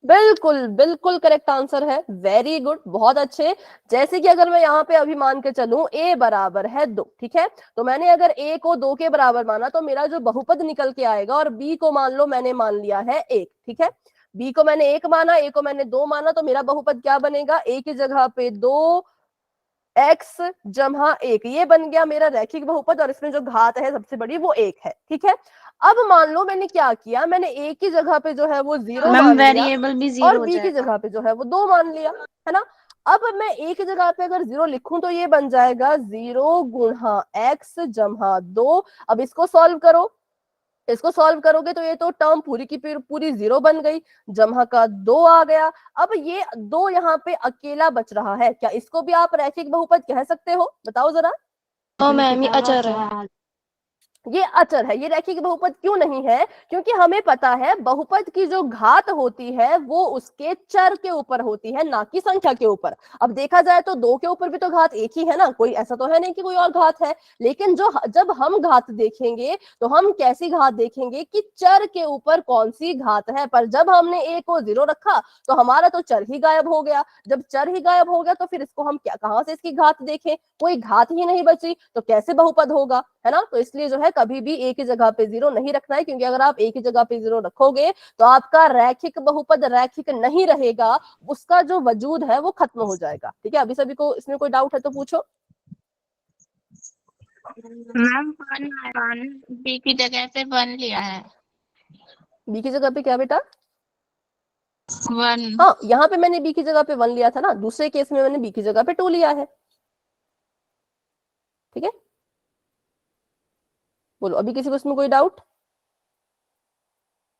बिल्कुल बिल्कुल करेक्ट आंसर है, वेरी गुड, बहुत अच्छे। जैसे कि अगर मैं यहाँ पे अभी मान के चलूं a बराबर है 2, ठीक है, तो मैंने अगर a को 2 के बराबर माना तो मेरा जो बहुपद निकल के आएगा, और b को मान लो मैंने मान लिया है 1। ठीक है, b को मैंने 1 माना, a को मैंने 2 माना, तो मेरा बहुपद क्या बनेगा, a की जगह पे 2 x जमा 1, ये बन गया मेरा रैखिक बहुपद और इसमें जो घात है सबसे बड़ी वो 1 है। ठीक है, अब मान लो मैंने क्या किया, मैंने a की जगह पे जो है वो 0 मैम मान लिया वेरिएबल भी और जीरो हो b की जाएगा। जगह पे जो है वो 2 मान लिया, है ना। अब मैं a की जगह पे अगर 0 लिखूं तो ये बन जाएगा 0 गुणा x जमा 2। अब इसको सॉल्व करो, इसको सॉल्व करोगे तो ये तो टर्म पूरी की पूरी 0 बन गई, जमा का 2 आ गया। अब ये 2 यहाँ पे अकेला बच रहा है, क्या इसको भी आप रैखिक बहुपद कह सकते हो? बताओ जरा। ओ मैम ये अचर है। ये अचर है, ये रैखिक बहुपद क्यों नहीं है? क्योंकि हमें पता है बहुपद की जो घात होती है वो उसके चर के ऊपर होती है, ना कि संख्या के ऊपर। अब देखा जाए तो 2 के ऊपर भी तो घात एक ही है ना, कोई ऐसा तो है नहीं कि कोई और घात है। लेकिन जब हम घात देखेंगे तो हम कैसी घात देखेंगे कि चर के ऊपर कौन सी घात है। पर जब हमने a को 0 रखा तो हमारा तो चर ही गायब हो गया। जब चर ही गायब हो गया तो फिर इसको हम क्या, कहां से इसकी घात देखें? कोई घात ही नहीं बची तो कैसे बहुपद होगा, है ना। तो इसलिए जो है कभी भी a की जगह पे 0 नहीं रखना है, क्योंकि अगर आप a की जगह पे 0 रखोगे तो आपका रैखिक बहुपद रैखिक नहीं रहेगा, उसका जो वजूद है वो खत्म हो जाएगा। ठीक है, अभी सभी को इसमें कोई डाउट है तो पूछो। मैम वन बी की जगह पे 1 लिया है। b की जगह पे क्या बेटा? 1। हाँ, यहाँ पे मैंने b की जगह पे 1 लिया था ना, दूसरे केस में मैंने b की जगह पे 2 लिया है। ठीक है, बोलो अभी किसी को इसमें कोई डाउट?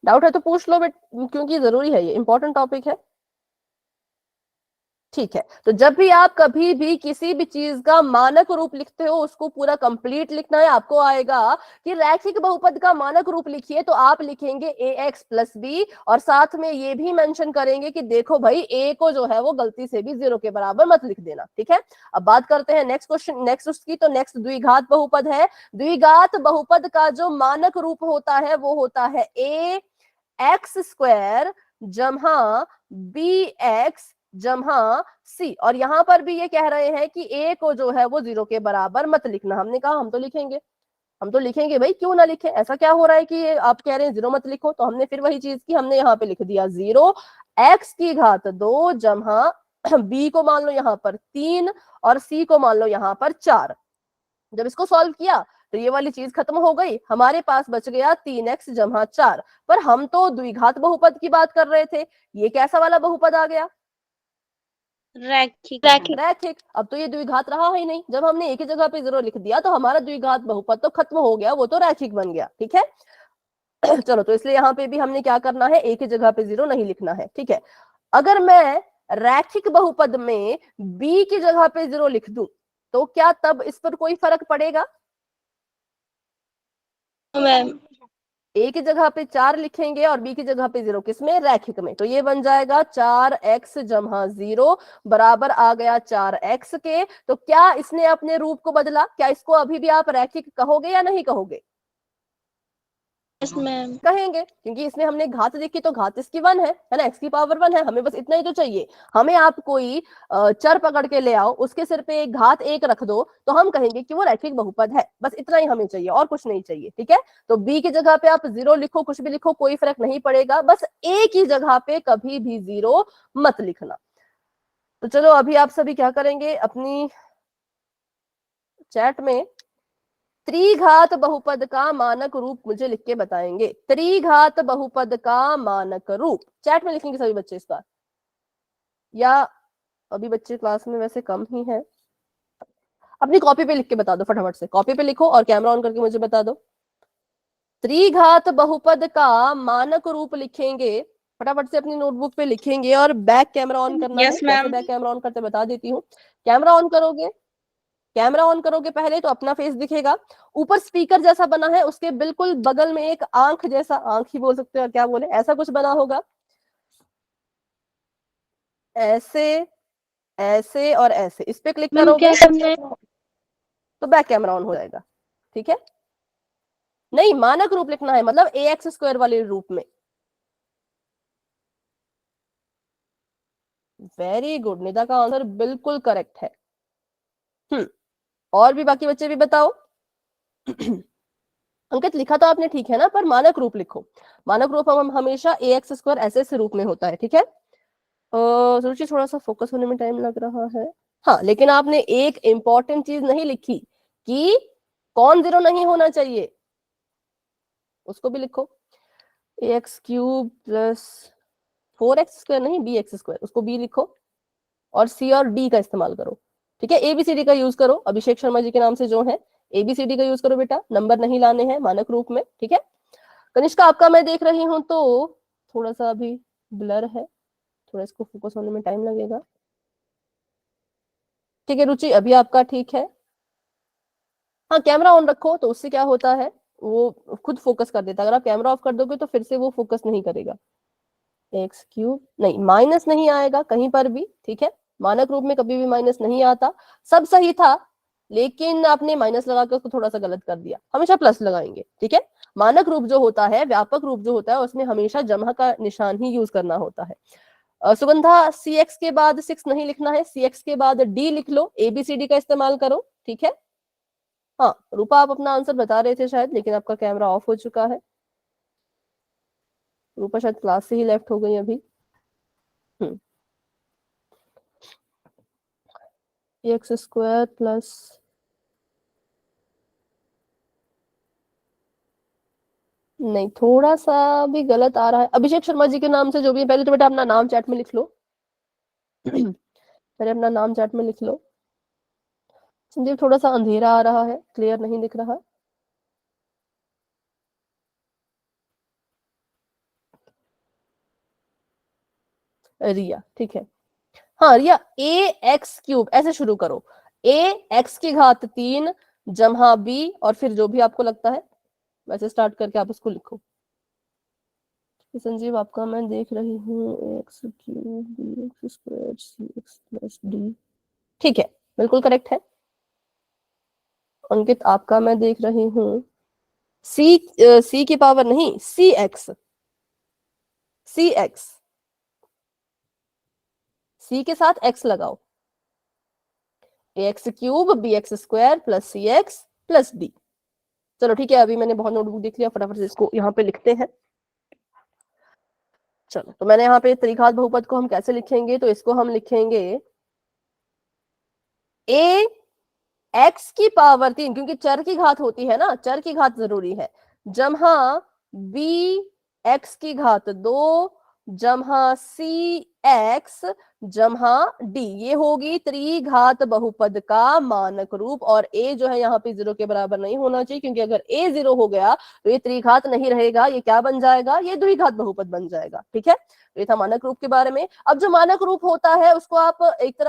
डाउट है तो पूछ लो बेट, क्योंकि जरूरी है, ये इंपॉर्टेंट टॉपिक है। ठीक है, तो जब भी आप कभी भी किसी भी चीज का मानक रूप लिखते हो उसको पूरा कंप्लीट लिखना है। आपको आएगा कि रैखिक बहुपद का मानक रूप लिखिए तो आप लिखेंगे ax प्लस बी और साथ में ये भी मेंशन करेंगे कि देखो भाई a को जो है वो गलती से भी 0 के बराबर मत लिख देना। ठीक है, अब बात करते हैं नेक्स्ट क्वेश्चन, नेक्स्ट उसकी। तो नेक्स्ट द्विघात बहुपद है। द्विघात बहुपद का जो मानक रूप होता है वो होता है a एक्स स्क्वायर जमा बी एक्स जमा सी। और यहां पर भी ये कह रहे हैं कि a को जो है वो 0 के बराबर मत लिखना। हमने कहा हम तो लिखेंगे, हम तो लिखेंगे भाई, क्यों ना लिखे। ऐसा क्या हो रहा है कि आप कह रहे हैं 0 मत लिखो, तो हमने फिर वही चीज की, हमने यहाँ पे लिख दिया 0 एक्स की घात 2 जमा b को मान लो यहाँ पर 3 और c को मान लो यहाँ पर 4। जब इसको सॉल्व किया तो ये वाली चीज खत्म हो गई, हमारे पास बच गया 3x जमा 4। पर हम तो द्विघात बहुपद की बात कर रहे थे, ये कैसा वाला बहुपद आ गया? रैखिक। रैखिक। अब तो ये द्विघात रहा ही नहीं, जब हमने एक ही जगह पे 0 लिख दिया तो हमारा द्विघात बहुपद तो खत्म हो गया, वो तो रैखिक बन गया। ठीक है चलो, तो इसलिए यहाँ पे भी हमने क्या करना है, एक ही जगह पे 0 नहीं लिखना है। ठीक है, अगर मैं रैखिक बहुपद में b की जगह पे 0 लिख दूं तो क्या तब इस पर कोई फर्क पड़ेगा? मैम a की जगह पे 4 लिखेंगे और b की जगह पे 0, किसमें? रैखिक में। तो ये बन जाएगा 4x जमा 0 बराबर आ गया 4x के। तो क्या इसने अपने रूप को बदला? क्या इसको अभी भी आप रैखिक कहोगे या नहीं कहोगे? Yes ma'am. कहेंगे, क्योंकि इसमें हमने घात देखी तो घात इसकी 1 है ना, x की पावर 1 है। हमें बस इतना ही तो चाहिए। हमें आप कोई चर पकड़ के ले आओ, उसके सिर पे घात 1 रख दो तो हम कहेंगे कि वो रैखिक बहुपद है। बस इतना ही हमें चाहिए और कुछ नहीं चाहिए। ठीक है, तो b की जगह पे आप 0 लिखो, कुछ भी लिखो, कोई फर्क नहीं पड़ेगा, बस a की जगह पे कभी भी 0 मत लिखना। तो चलो अभी आप सभी क्या करेंगे, अपनी चैट में त्रिघात बहुपद का मानक रूप मुझे लिख के बताएंगे। त्रिघात बहुपद का मानक रूप चैट में लिखेंगे सभी बच्चे इस बार, या अभी बच्चे क्लास में वैसे कम ही हैं। अपनी कॉपी पे लिख के बता दो, फटाफट से कॉपी पे लिखो और कैमरा ऑन करके मुझे बता दो। त्रिघात बहुपद का मानक रूप लिखेंगे, फटाफट से अपनी नोटबुक पे लिखेंगे और बैक कैमरा ऑन करना है। कैसे बैक कैमरा ऑन करते बता देती हूँ। कैमरा ऑन करोगे, कैमरा ऑन करोगे पहले तो अपना फेस दिखेगा, ऊपर स्पीकर जैसा बना है उसके बिल्कुल बगल में एक आंख जैसा, आंख ही बोल सकते हो और क्या बोले, ऐसा कुछ बना होगा, ऐसे ऐसे और ऐसे, इस पे क्लिक करोगे तो बैक कैमरा ऑन हो जाएगा। ठीक है, नहीं मानक रूप लिखना है, मतलब ax स्क्वायर वाले रूप में। वेरी गुड, निदा का आंसर बिल्कुल करेक्ट है। और भी बाकी बच्चे भी बताओ। अंकित लिखा तो आपने ठीक है ना, पर मानक रूप लिखो। मानक रूप हम हमेशा ax स्क्वायर ऐसे रूप में होता है। ठीक है, रुचि थोड़ा सा फोकस होने में टाइम लग रहा है। हाँ, लेकिन आपने एक इंपॉर्टेंट चीज नहीं लिखी कि कौन 0 नहीं होना चाहिए, उसको भी लिखो। एक्स क्यूब प्लस 4x² नहीं bx², उसको b लिखो और c और d का इस्तेमाल करो। ठीक है, ABCD का यूज करो, अभिषेक शर्मा जी के नाम से जो है ABCD का यूज करो बेटा, नंबर नहीं लाने हैं मानक रूप में। ठीक है, कनिष्का आपका मैं देख रही हूं तो थोड़ा सा अभी ब्लर है, थोड़ा इसको फोकस होने में टाइम लगेगा। ठीक है रुचि, अभी आपका ठीक है। हाँ, कैमरा ऑन रखो तो उससे क्या होता है, वो खुद फोकस कर देता है। अगर आप कैमरा ऑफ कर दोगे तो फिर से वो फोकस नहीं करेगा। एक्स क्यूब नहीं, माइनस नहीं आएगा कहीं पर भी। ठीक है, मानक रूप में कभी भी माइनस नहीं आता। सब सही था, लेकिन आपने माइनस लगा के उसको थोड़ा सा गलत कर दिया, हमेशा प्लस लगाएंगे। ठीक है, मानक रूप जो होता है, व्यापक रूप जो होता है, उसमें हमेशा जमह का निशान ही यूज करना होता है। सुगंधा, CX के बाद 6 नहीं लिखना है, CX के बाद D लिख लो, ABCD का इस्तेमाल करो। ठीक है, हाँ रूपा आप अपना आंसर बता रहे थे शायद, लेकिन आपका कैमरा ऑफ हो चुका है। रूपा शायद क्लास से ही लेफ्ट हो गई अभी। x² प्लस नहीं, थोड़ा सा भी गलत आ रहा है। अभिषेक शर्मा जी के नाम से जो भी है, पहले तो बेटा अपना नाम चैट में लिख लो। पहले अपना नाम चैट में लिख लो। संदीप, थोड़ा सा अंधेरा आ रहा है, क्लियर नहीं दिख रहा। रिया, ठीक है। हाँ रिया, AX³ ऐसे शुरू करो, AX³ जमा B और फिर जो भी आपको लगता है वैसे स्टार्ट करके आप उसको लिखो। संजीव आपका मैं देख रही हूँ, x³ bx² cx plus d। ठीक है, बिल्कुल करेक्ट है। अंकित आपका मैं देख रही हूँ, c की पावर नहीं, cx c के साथ x लगाओ, AX³ bx² plus cx plus d। चलो ठीक है, अभी मैंने बहुत नोटबुक देख लिया, फटाफट से इसको यहाँ पे लिखते हैं। चलो, तो मैंने यहाँ पे त्रिघात बहुपद को हम कैसे लिखेंगे, तो इसको हम लिखेंगे AX की पावर 3, क्योंकि चर की घात होती है ना, चर की घात जरूरी है, जमा bx² जमा cx जमा d। ये होगी त्रिघात बहुपद का मानक रूप। और a जो है यहाँ पे 0 के बराबर नहीं होना चाहिए, क्योंकि अगर a 0 हो गया तो ये त्रिघात नहीं रहेगा, ये क्या बन जाएगा, ये द्विघात बहुपद बन जाएगा। ठीक है, ये था मानक रूप के बारे में। अब जो मानक रूप होता है उसको आप एक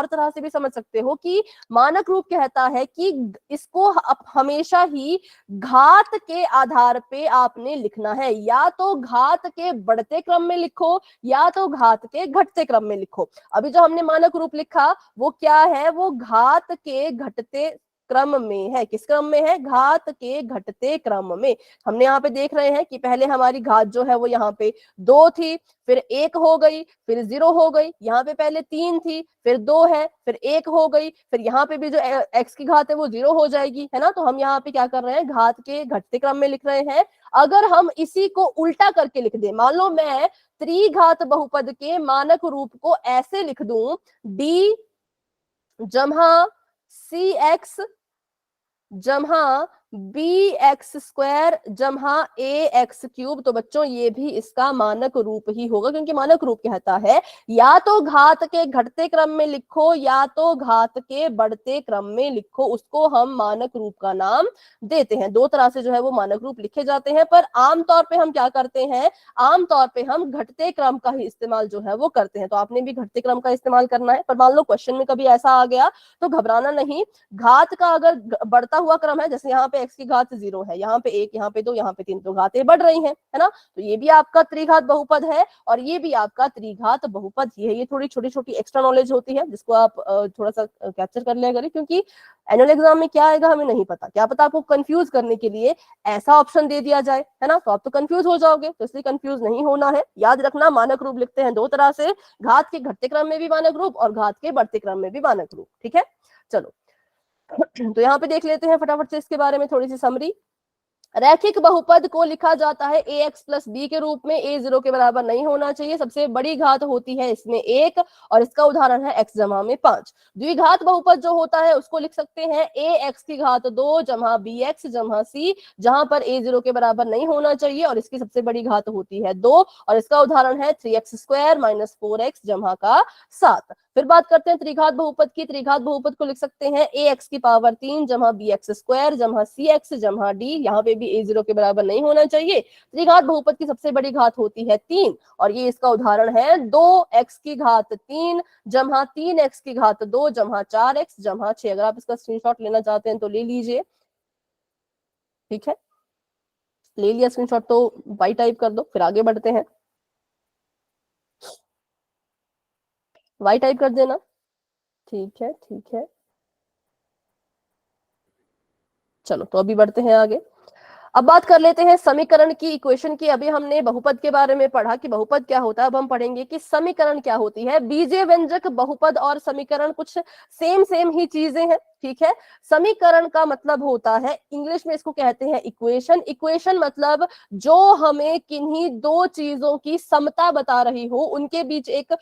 तरह से भी समझ सकते हो कि मानक रूप कहता है कि इसको हमेशा ही घात के आधार पे आपने लिखना है, या तो घात के बढ़ते क्रम में लिखो या तो घात के घटते क्रम में लिखो। अभी जो हमने मानक रूप लिखा वो क्या है, वो घात के घटते क्रम में है। किस क्रम में है, घात के घटते क्रम में। हमने यहाँ पे देख रहे हैं कि पहले हमारी घात जो है वो यहाँ पे 2 थी, फिर 1 हो गई, फिर 0 हो गई। यहाँ पे पहले 3 थी, फिर 2 है, फिर 1 हो गई, फिर यहाँ पे भी जो x की घात है वो 0 हो जाएगी, है ना। तो हम यहाँ पे क्या कर रहे हैं, घात के घटते क्रम में लिख रहे हैं। अगर हम इसी को उल्टा करके लिख दें, मान लो मैं त्रिघात बहुपद के मानक रूप को ऐसे लिख दूं, d जमा cx जमा bx² जमा AX³, तो बच्चों ये भी इसका मानक रूप ही होगा, क्योंकि मानक रूप कहता है या तो घात के घटते क्रम में लिखो या तो घात के बढ़ते क्रम में लिखो, उसको हम मानक रूप का नाम देते हैं। 2 तरह से जो है वो मानक रूप लिखे जाते हैं, पर आमतौर पे हम क्या करते हैं, आमतौर पे हम घटते क्रम का ही इस्तेमाल जो है वो करते हैं। तो आपने भी घटते क्रम का इस्तेमाल करना है, पर मान लो क्वेश्चन में कभी ऐसा आ गया तो घबराना नहीं। घात का अगर बढ़ता हुआ क्रम है, जैसे यहाँ पे x की घात 0 है, यहाँ पे 1, यहाँ पे 2, यहाँ पे 3, तो घातें बढ़ रही हैं, है ना। तो ये भी आपका त्रिघात बहुपद है और ये भी आपका त्रिघात बहुपद ही है। ये थोड़ी छोटी छोटी एक्स्ट्रा नॉलेज होती है जिसको आप थोड़ा सा कैप्चर कर लिया करें, क्योंकि एनुअल एग्जाम में क्या आएगा हमें नहीं पता, क्या पता आपको कंफ्यूज करने के लिए ऐसा ऑप्शन दे दिया जाए, है ना, तो आप तो कंफ्यूज हो जाओगे। तो इसलिए कंफ्यूज नहीं होना है। याद रखना, मानक रूप लिखते हैं 2 तरह से, घात के घटते क्रम में भी मानक रूप और घात के बढ़ते क्रम में भी मानक रूप। ठीक है, चलो तो यहाँ पे देख लेते हैं फटाफट से इसके बारे में थोड़ी सी समरी। रैखिक बहुपद को लिखा जाता है ax प्लस बी के रूप में। a 0 के बराबर नहीं होना चाहिए, सबसे बड़ी घात होती है इसमें 1 और इसका उदाहरण है x जमा में 5। द्विघात बहुपद जो होता है उसको लिख सकते हैं ax की घात 2 जमा bx जमा c, जहां पर a 0 के बराबर नहीं होना चाहिए और इसकी सबसे बड़ी घात होती है 2 और इसका उदाहरण है 3x स्क्वायर माइनस 4x जमा का 7। फिर बात करते हैं त्रिघात बहुपद की। त्रिघात बहुपद को लिख सकते हैं ax की पावर 3 जमा bx स्क्वायर जमा cx जमा d, यहाँ पे भी a 0 के बराबर नहीं होना चाहिए। त्रिघात बहुपद की सबसे बड़ी घात होती है 3 और ये इसका उदाहरण है 2x की घात 3 जमा 3x की घात 2 जमा 4x जमा 6। अगर आप इसका स्क्रीनशॉट लेना चाहते हैं तो ले लीजिए, ठीक है, ले लिया स्क्रीनशॉट तो y टाइप कर दो। फिर आगे बढ़ते हैं, y टाइप कर देना, ठीक है ठीक है। चलो तो अभी बढ़ते हैं आगे। अब बात कर लेते हैं समीकरण की, इक्वेशन की। अभी हमने बहुपद के बारे में पढ़ा कि बहुपद क्या होता है, अब हम पढ़ेंगे कि समीकरण क्या होती है। बीजीय व्यंजक बहुपद और समीकरण कुछ सेम ही चीजें हैं, ठीक है। समीकरण का मतलब होता है, इंग्लिश में इसको कहते हैं इक्वेशन। इक्वेशन मतलब जो हमें किन्हीं दो चीजों की समता बता रही हो, उनके बीच एक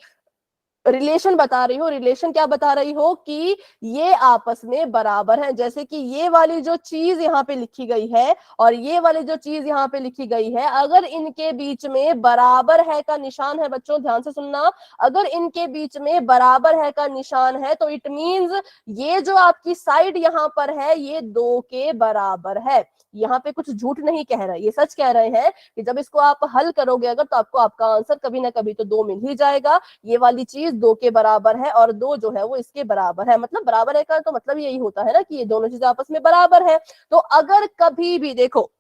रिलेशन बता रही हो। रिलेशन क्या बता रही हो कि ये आपस में बराबर है। जैसे कि ये वाली जो चीज यहाँ पे लिखी गई है और ये वाली जो चीज यहाँ पे लिखी गई है, अगर इनके बीच में बराबर है का निशान है, बच्चों ध्यान से सुनना, अगर इनके बीच में बराबर है का निशान है तो इट मीन्स ये जो आपकी साइड यहाँ पर है ये 2 के बराबर है। यहाँ पे कुछ झूठ नहीं कह रहे, ये सच कह रहे हैं कि जब इसको आप हल करोगे अगर, तो आपको आपका आंसर कभी ना कभी तो 2 मिल ही जाएगा। ये वाली चीज 2 के बराबर है और 2 जो है वो इसके बराबर है, मतलब बराबर है का तो मतलब यही होता है ना कि ये दोनों चीजें आपस में बराबर है। तो अगर कभी भी देखो,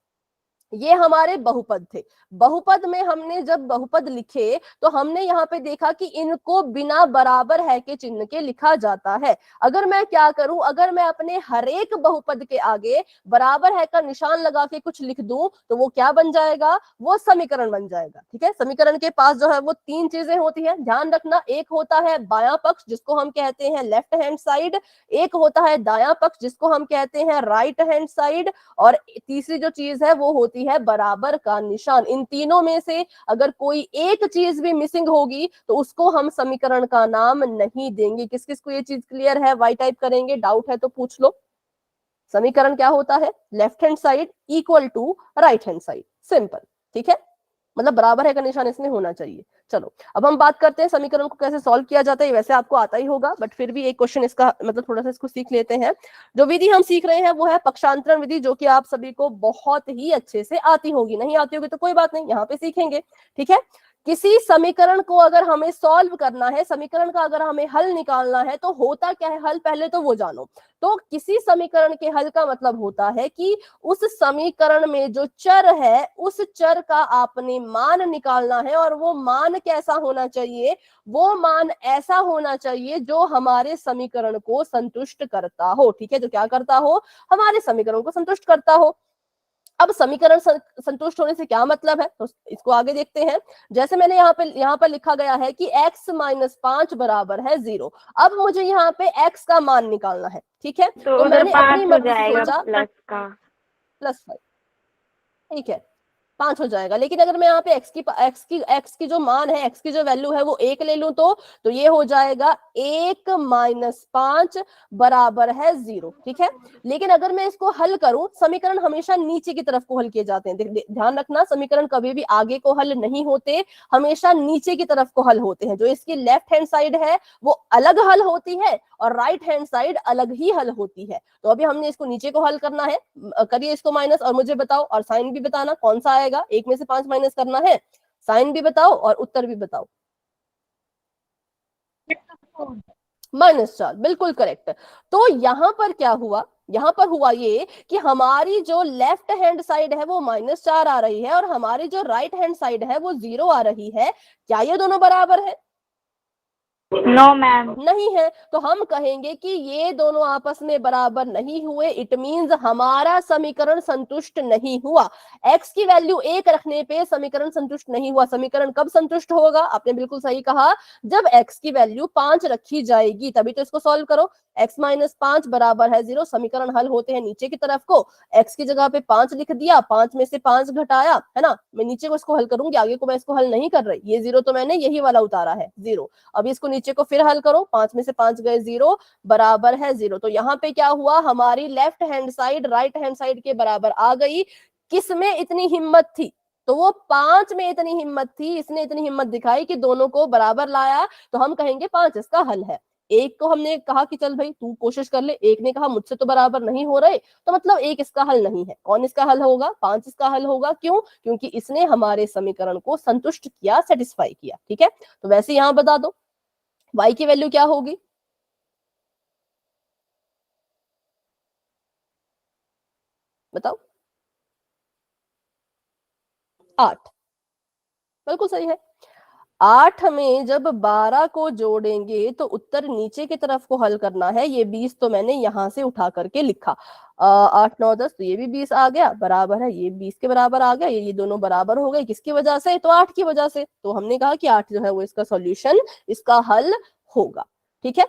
ये हमारे बहुपद थे, बहुपद में हमने जब बहुपद लिखे तो हमने यहाँ पे देखा कि इनको बिना बराबर है के चिन्ह के लिखा जाता है। अगर मैं क्या करूं, अगर मैं अपने हरेक बहुपद के आगे बराबर है का निशान लगा के कुछ लिख दूं तो वो क्या बन जाएगा, वो समीकरण बन जाएगा, ठीक है। समीकरण के पास जो है वो 3 चीजें होती हैं, ध्यान रखना। एक होता है बायां पक्ष जिसको हम कहते हैं लेफ्ट हैंड साइड, एक होता है दायां पक्ष जिसको हम कहते हैं राइट हैंड साइड, और तीसरी जो चीज है वो होती है बराबर का निशान। इन तीनों में से अगर कोई एक चीज भी मिसिंग होगी तो उसको हम समीकरण का नाम नहीं देंगे। किस किस को ये चीज क्लियर है, वाई टाइप करेंगे, डाउट है तो पूछ लो। समीकरण क्या होता है, left hand side equal to right hand side, simple, ठीक है, मतलब बराबर है का निशान इसमें होना चाहिए। चलो अब हम बात करते हैं समीकरण को कैसे सॉल्व किया जाता है। वैसे आपको आता ही होगा बट फिर भी एक क्वेश्चन इसका मतलब थोड़ा सा इसको सीख लेते हैं। जो विधि हम सीख रहे हैं वो है पक्षांतरण विधि, जो कि आप सभी को बहुत ही अच्छे से आती होगी। नहीं आती होगी तो कोई बात नहीं, यहाँ पे सीखेंगे, ठीक है। किसी समीकरण को अगर हमें सॉल्व करना है, समीकरण का अगर हमें हल निकालना है तो होता क्या है हल, पहले तो वो जानो। तो किसी समीकरण के हल का मतलब होता है कि उस समीकरण में जो चर है उस चर का आपने मान निकालना है, और वो मान कैसा होना चाहिए, वो मान ऐसा होना चाहिए जो हमारे समीकरण को संतुष्ट करता हो, ठीक है, जो क्या करता हो, हमारे समीकरण को संतुष्ट करता हो। अब समीकरण संतुष्ट होने से क्या मतलब है, तो इसको आगे देखते हैं। जैसे मैंने यहाँ पर लिखा गया है कि x माइनस 5 बराबर है 0। अब मुझे यहाँ पे x का मान निकालना है, ठीक है, तो मैंने उधर 5 अपनी हो मर्जी से जाएगा सोचा प्लस का, +5, ठीक है, 5 हो जाएगा। लेकिन अगर मैं यहाँ पे x की जो मान है, x की जो वैल्यू है वो 1 ले लूं तो ये हो जाएगा 1 माइनस 5 बराबर है 0, ठीक है। लेकिन अगर मैं इसको हल करूं, समीकरण हमेशा नीचे की तरफ को हल किए जाते हैं, ध्यान रखना, समीकरण कभी भी आगे को हल नहीं होते, हमेशा नीचे की तरफ को हल होते हैं। जो इसकी लेफ्ट हैंड साइड है वो अलग हल होती है और राइट हैंड साइड अलग ही हल होती है। तो अभी हमने इसको नीचे को हल करना है, करिए इसको माइनस, और मुझे बताओ और साइन भी बताना कौन सा आएगा। 1 में से 5 माइनस करना है, साइन भी बताओ और उत्तर भी बताओ। -4, बिल्कुल करेक्ट। तो यहाँ पर क्या हुआ, यहाँ पर हुआ ये कि हमारी जो लेफ्ट हैंड साइड है वो -4 आ रही है और हमारी जो राइट हैंड साइड है वो 0 आ रही है। क्या ये दोनों बराबर है? नो मैम, नहीं है। तो हम कहेंगे कि ये दोनों आपस में बराबर नहीं हुए, इट मींस हमारा समीकरण संतुष्ट नहीं हुआ। x की वैल्यू 1 रखने पे समीकरण संतुष्ट नहीं हुआ। समीकरण कब संतुष्ट होगा? आपने बिल्कुल सही कहा, जब x की वैल्यू 5 रखी जाएगी, तभी तो इसको सॉल्व करो। x माइनस 5 बराबर है 0। समीकरण हल होते हैं नीचे की तरफ को, x की जगह पे 5 लिख दिया, 5 में से 5 घटाया, है ना। मैं नीचे को इसको हल करूंगी, आगे को मैं इसको हल नहीं कर रही। ये 0 तो मैंने यही वाला उतारा है 0। अब इसको नीचे को फिर हल करो, 5 में से 5 गए 0 बराबर है 0। तो यहाँ पे क्या हुआ, हमारी left hand side right hand side के बराबर आ गई। किसमें इतनी हिम्मत थी, तो वो 5 में इतनी हिम्मत थी, इसने इतनी हिम्मत दिखाई कि दोनों को बराबर लाया, तो हम कहेंगे 5 इसका हल है। एक को हमने कहा कि चल भाई तू कोशिश कर ले, एक ने कहा मुझसे तो बराबर नहीं हो रहे, तो मतलब एक इसका हल नहीं है। कौन इसका हल होगा, 5 इसका हल होगा। क्यों, क्योंकि इसने हमारे समीकरण को संतुष्ट किया, सेटिस्फाई किया। ठीक है, तो वैसे यहां बता दो y की वैल्यू क्या होगी, बताओ। 8, बिल्कुल सही है। 8 में जब 12 को जोड़ेंगे तो उत्तर नीचे की तरफ को हल करना है। ये 20 तो मैंने यहां से उठा करके लिखा, 8 9 10, तो ये भी 20 आ गया, बराबर है, ये 20 के बराबर आ गया। ये दोनों बराबर हो गए, किसकी वजह से, तो 8 की वजह से। तो हमने कहा कि 8 जो है वो इसका सॉल्यूशन, इसका हल होगा। ठीक है,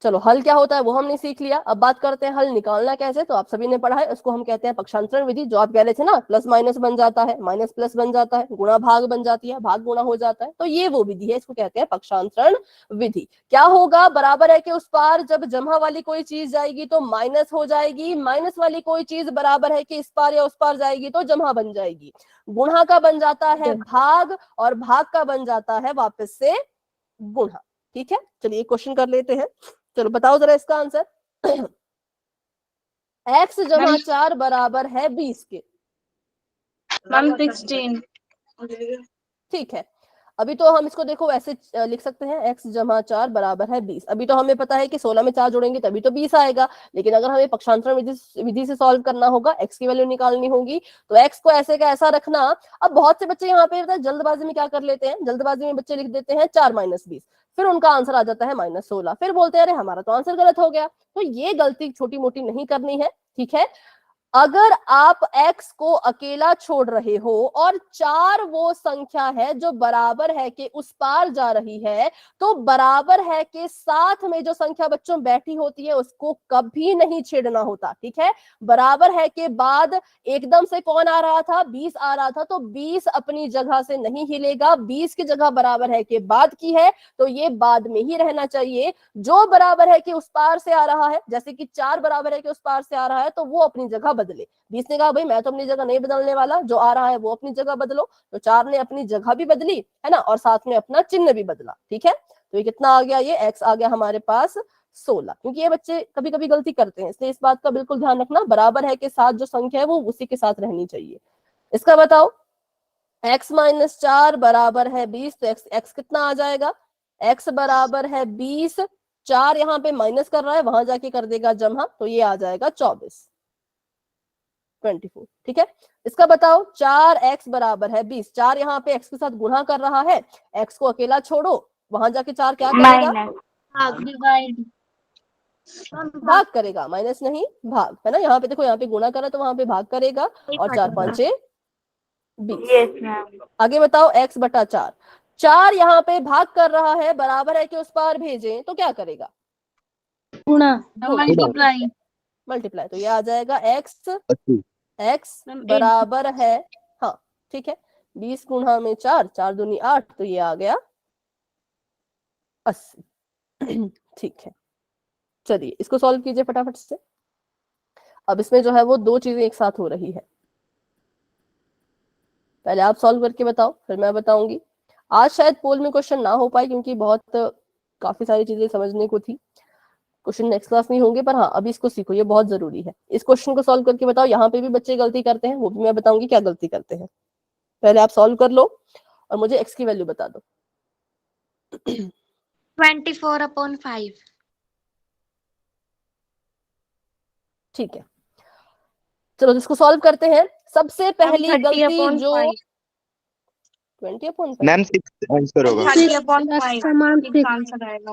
चलो हल क्या होता है वो हमने सीख लिया। अब बात करते हैं हल निकालना कैसे। तो आप सभी ने पढ़ा है, उसको हम कहते हैं पक्षांतरण विधि। जो आप कह रहे थे ना, प्लस माइनस बन जाता है, माइनस प्लस बन जाता है, गुणा भाग बन जाती है, भाग गुणा हो जाता है, तो ये वो विधि है, इसको कहते हैं पक्षांतरण विधि। क्या होगा, बराबर है कि उस पार जब जमा वाली कोई चीज जाएगी तो माइनस हो जाएगी, माइनस वाली कोई चीज बराबर है कि इस पार या उस पार जाएगी तो जमा बन जाएगी। गुणा का बन जाता है भाग, और भाग का बन जाता है वापस से गुणा। ठीक है, चलिए क्वेश्चन कर लेते हैं। चलो बताओ जरा इसका आंसर। x जमा 4 बराबर है 20 के। मैम 16। ठीक है, अभी तो हम इसको देखो ऐसे लिख सकते हैं, x जमा 4 बराबर है 20। अभी तो हमें पता है कि 16 में 4 जोड़ेंगे तभी तो 20 आएगा। लेकिन अगर हमें पक्षांतरण विधि से सॉल्व करना होगा, x की वैल्यू निकालनी होगी, तो x को ऐसे का ऐसा रखना। अब बहुत से बच्चे यहाँ पे जल्दबाजी में क्या कर लेते हैं, जल्दबाजी में बच्चे लिख देते हैं 4 माइनस 20, फिर उनका आंसर आ जाता है माइनस 16, फिर बोलते हैं अरे हमारा तो आंसर गलत हो गया। तो ये गलती छोटी मोटी नहीं करनी है। ठीक है, अगर आप x को अकेला छोड़ रहे हो और 4 वो संख्या है जो बराबर है कि उस पार जा रही है, तो बराबर है कि साथ में जो संख्या बच्चों बैठी होती है उसको कभी नहीं छेड़ना होता। ठीक है, बराबर है के बाद एकदम से कौन आ रहा था, 20 आ रहा था, तो 20 अपनी जगह से नहीं हिलेगा। 20 की जगह बराबर है के बाद की है, तो ये बाद में ही रहना चाहिए। जो बराबर है कि उस पार से आ रहा है, जैसे कि 4 बराबर है कि उस पार से आ रहा है, तो वो अपनी जगह बदले। 20 ने कहा भाई मैं तो अपनी जगह नहीं बदलने वाला, जो आ रहा है वो अपनी जगह बदलो, तो 4 ने अपनी जगह भी बदली, है ना, और साथ में अपना चिन्ह भी बदला। ठीक है, तो ये कितना आ गया, ये x आ गया हमारे पास 16। क्योंकि ये बच्चे कभी कभी गलती करते हैं, इसलिए इस बात का बिल्कुल ध्यान रखना, बराबर है के साथ जो संख्या है वो उसी के साथ रहनी चाहिए। इसका बताओ, x माइनस 4 बराबर है 20, तो x कितना आ जाएगा, x बराबर है 20, 4 यहाँ पे माइनस कर रहा है, वहां जाके कर देगा जमा, तो ये आ जाएगा 24। ठीक है, इसका बताओ 4x बराबर है 20, 4 यहाँ पे x के साथ गुणा कर रहा है, x को अकेला छोड़ो, वहां जाके 4 क्या करेगा, भाग करेगा, माइनस नहीं भाग, है ना। यहाँ पे देखो, यहाँ पे गुणा करा तो वहां पे भाग करेगा, और 4 5 20। Yes ma'am. आगे बताओ x बटा 4, 4 यहाँ पे भाग कर रहा है, बराबर है कि उस पार भेजें, तो क्या करेगा, गुणा। मल्टीप्लाई, तो ये आ जाएगा अस्सी। x बराबर है, हाँ ठीक है, 20 गुणा में 4, 4 दूनी 8, तो ये आ गया 80। ठीक है, चलिए इसको सॉल्व कीजिए फटाफट से। अब इसमें जो है वो दो चीजें एक साथ हो रही है, पहले आप सॉल्व करके बताओ फिर मैं बताऊंगी। आज शायद पोल में क्वेश्चन ना हो पाए क्योंकि बहुत काफी सारी चीजें समझने को थी, क्वेश्चन नेक्स्ट क्लास में होंगे, पर हाँ अभी इसको सीखो, ये बहुत जरूरी है। इस क्वेश्चन को सॉल्व करके बताओ, यहाँ पे भी बच्चे गलती करते हैं, वो भी मैं बताऊंगी क्या गलती करते हैं। पहले आप सॉल्व कर लो और मुझे x की वैल्यू बता दो। 24/5। ठीक है, चलो इसको सॉल्व करते हैं। सबसे पहली गलती जो 20/5, मैम 6 आंसर होगा। 30/5 आंसर आएगा।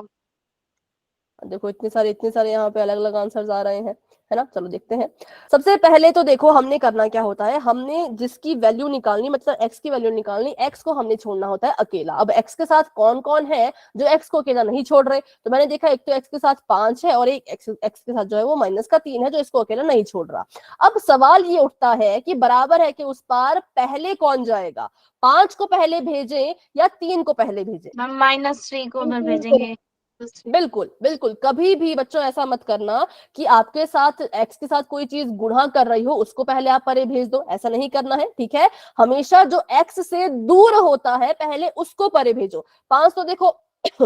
देखो इतने सारे यहाँ पे अलग अलग आंसर्स आ रहे हैं। है ना। चलो देखते हैं। सबसे पहले तो देखो हमने करना क्या होता है, हमने जिसकी वैल्यू निकालनी, मतलब x की वैल्यू निकालनी, x को हमने छोड़ना होता है अकेला। अब x के साथ कौन कौन है जो x को अकेला नहीं छोड़ रहे, तो मैंने देखा एक तो x के साथ 5 है और एक x के साथ जो है वो -3 है जो इसको अकेला नहीं छोड़ रहा। अब सवाल ये उठता है कि बराबर है कि उस पार पहले कौन जाएगा, 5 को पहले भेजें या 3 को पहले भेजें। मैम -3 को उधर भेजेंगे। बिल्कुल बिल्कुल, कभी भी बच्चों ऐसा मत करना कि आपके साथ x के साथ कोई चीज गुणा कर रही हो उसको पहले आप परे भेज दो, ऐसा नहीं करना है, ठीक है। हमेशा जो x से दूर होता है पहले उसको परे भेजो। 5 तो देखो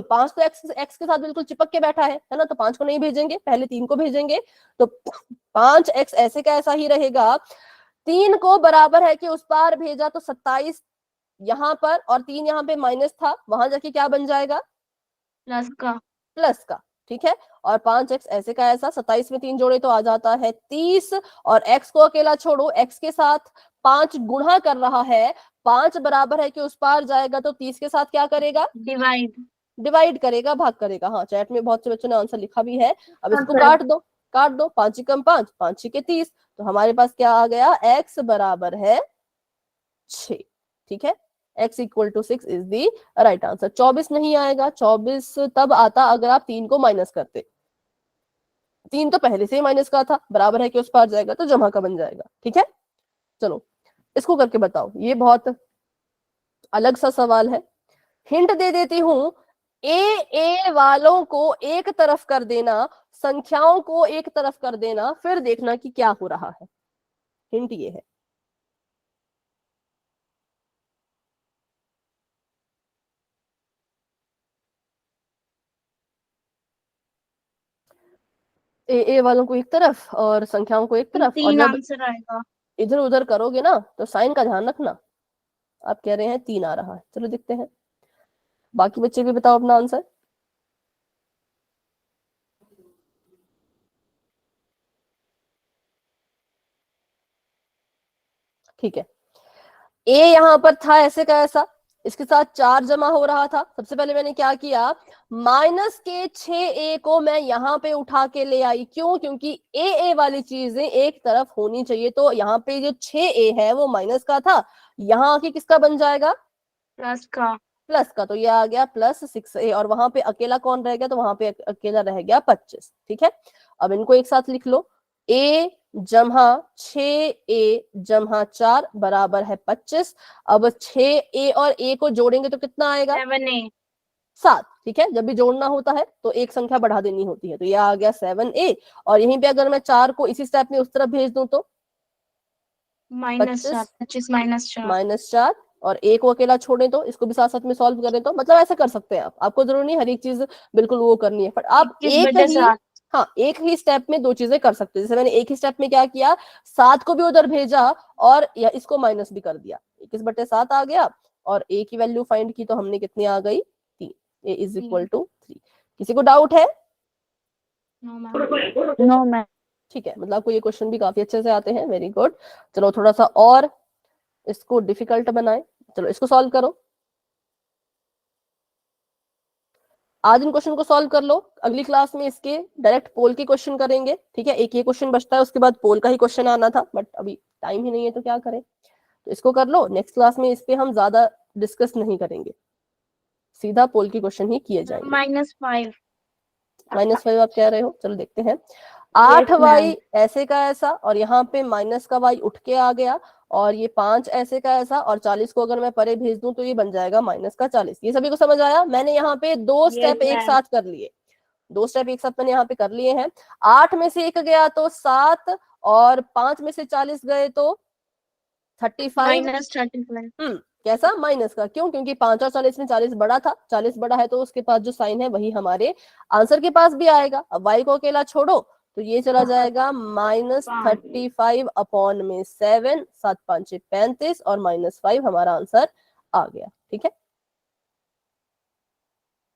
5 तो x के साथ बिल्कुल चिपक के बैठा है ना, तो 5 को नहीं भेजेंगे, पहले 3 को भेजेंगे। तो 5x ऐसे का ऐसा ही रहेगा। 3 को बराबर है कि उस पार भेजा तो 27 यहाँ पर, और 3 यहाँ पे माइनस था, वहां जाके क्या बन जाएगा, प्लस का। प्लस का, ठीक है। और 5x ऐसे का ऐसा, 27 में 3 जोड़े तो आ जाता है 30, और x को अकेला छोड़ो, x के साथ 5 गुणा कर रहा है, 5 बराबर है कि उस पार जाएगा तो 30 के साथ क्या करेगा, डिवाइड करेगा, भाग करेगा। हाँ, चैट में बहुत से बच्चों ने आंसर लिखा भी है। अब इसको काट दो, 5 × 5 5 × 6 = 30, तो हमारे पास क्या आ गया, x बराबर है 6, ठीक है। x = 6 is the right answer. 24 नहीं आएगा, 24 तब आता अगर आप 3 को माइनस करते, 3 तो पहले से ही माइनस का था, बराबर है कि उस पार जाएगा तो जमा का बन जाएगा, ठीक है। चलो इसको करके बताओ, ये बहुत अलग सा सवाल है। हिंट दे देती हूं, ए वालों को एक तरफ कर देना, संख्याओं को एक तरफ कर देना, फिर देखना कि क्या हो रहा है। हिंट ये है। ए वालों को एक तरफ और संख्याओं को एक तरफ, और 3 जब आंसर आएगा। इधर उधर करोगे ना तो साइन का ध्यान रखना। आप कह रहे हैं 3 आ रहा है, चलो देखते हैं। बाकी बच्चे भी बताओ अपना आंसर। ठीक है, ए यहां पर था ऐसे का ऐसा, इसके साथ 4 जमा हो रहा था। सबसे पहले मैंने क्या किया, -6a को मैं यहाँ पे उठा के ले आई, क्यों, क्योंकि ए वाली चीजें एक तरफ होनी चाहिए। तो यहाँ पे जो 6a है वो माइनस का था, यहाँ आके किसका बन जाएगा, प्लस का। तो ये आ गया +6a, और वहां पे अकेला कौन रह गया, तो वहां पे अकेला रह गया 25, ठीक है। अब इनको एक साथ लिख लो, a जमा 6a जमा 4 बराबर है 25। अब 6a और a को जोड़ेंगे तो कितना आएगा, 7, ठीक है। जब भी जोड़ना होता है तो एक संख्या बढ़ा देनी होती है, तो ये आ गया 7a। और यहीं पे अगर मैं 4 को इसी स्टेप में उस तरफ भेज दूं तो -4, और a को अकेला छोड़े तो इसको भी साथ साथ में सॉल्व करें तो, मतलब ऐसे कर सकते हैं आप, आपको जरूरी नहीं हर एक चीज बिल्कुल वो करनी है, पर आप एक ही स्टेप में 2 चीजें कर सकते हैं। जैसे मैंने एक ही स्टेप में क्या किया, 7 को भी उधर भेजा और या इसको माइनस भी कर दिया, 21/7 आ गया, और a की वैल्यू फाइंड की तो हमने कितनी आ गई, 3, a = 3। किसी को डाउट है, नो मैम। ठीक है, मतलब आपको ये क्वेश्चन भी काफी अच्छे से आते हैं, वेरी गुड। चलो थोड़ा सा और इसको डिफिकल्ट बनाए, चलो इसको सॉल्व करो। आज इन क्वेश्चन को सॉल्व कर लो, अगली क्लास में इसके डायरेक्ट पोल के क्वेश्चन करेंगे, ठीक है। एक ये क्वेश्चन बचता है, उसके बाद पोल का ही क्वेश्चन आना था, बट अभी टाइम ही नहीं है तो क्या करें, तो इसको कर लो। नेक्स्ट क्लास में इस पे हम ज्यादा डिस्कस नहीं करेंगे, सीधा पोल के क्वेश्चन ही किए जाएंगे। -5 आप कह रहे हो, चलो देखते हैं। 8y ऐसे का ऐसा, और यहाँ पे माइनस का y उठ के आ गया, और ये 5 ऐसे का ऐसा, और 40 को अगर मैं परे भेज दूं तो ये बन जाएगा -40। ये सभी को समझ आया। मैंने यहाँ पे 2 स्टेप एक साथ कर लिए, 2 स्टेप एक साथ मैंने यहाँ पे कर लिए हैं। 8 में से 1 गया तो 7, और 5 में से 40 गए तो 35। कैसा, माइनस का, क्यों, क्योंकि 5 और 40 में 40 बड़ा था, 40 बड़ा है तो उसके पास जो साइन है वही हमारे आंसर के पास भी आएगा। अब y को अकेला छोड़ो तो ये चला जाएगा -35/7, 7 5 35, और -5 हमारा आंसर आ गया, ठीक है।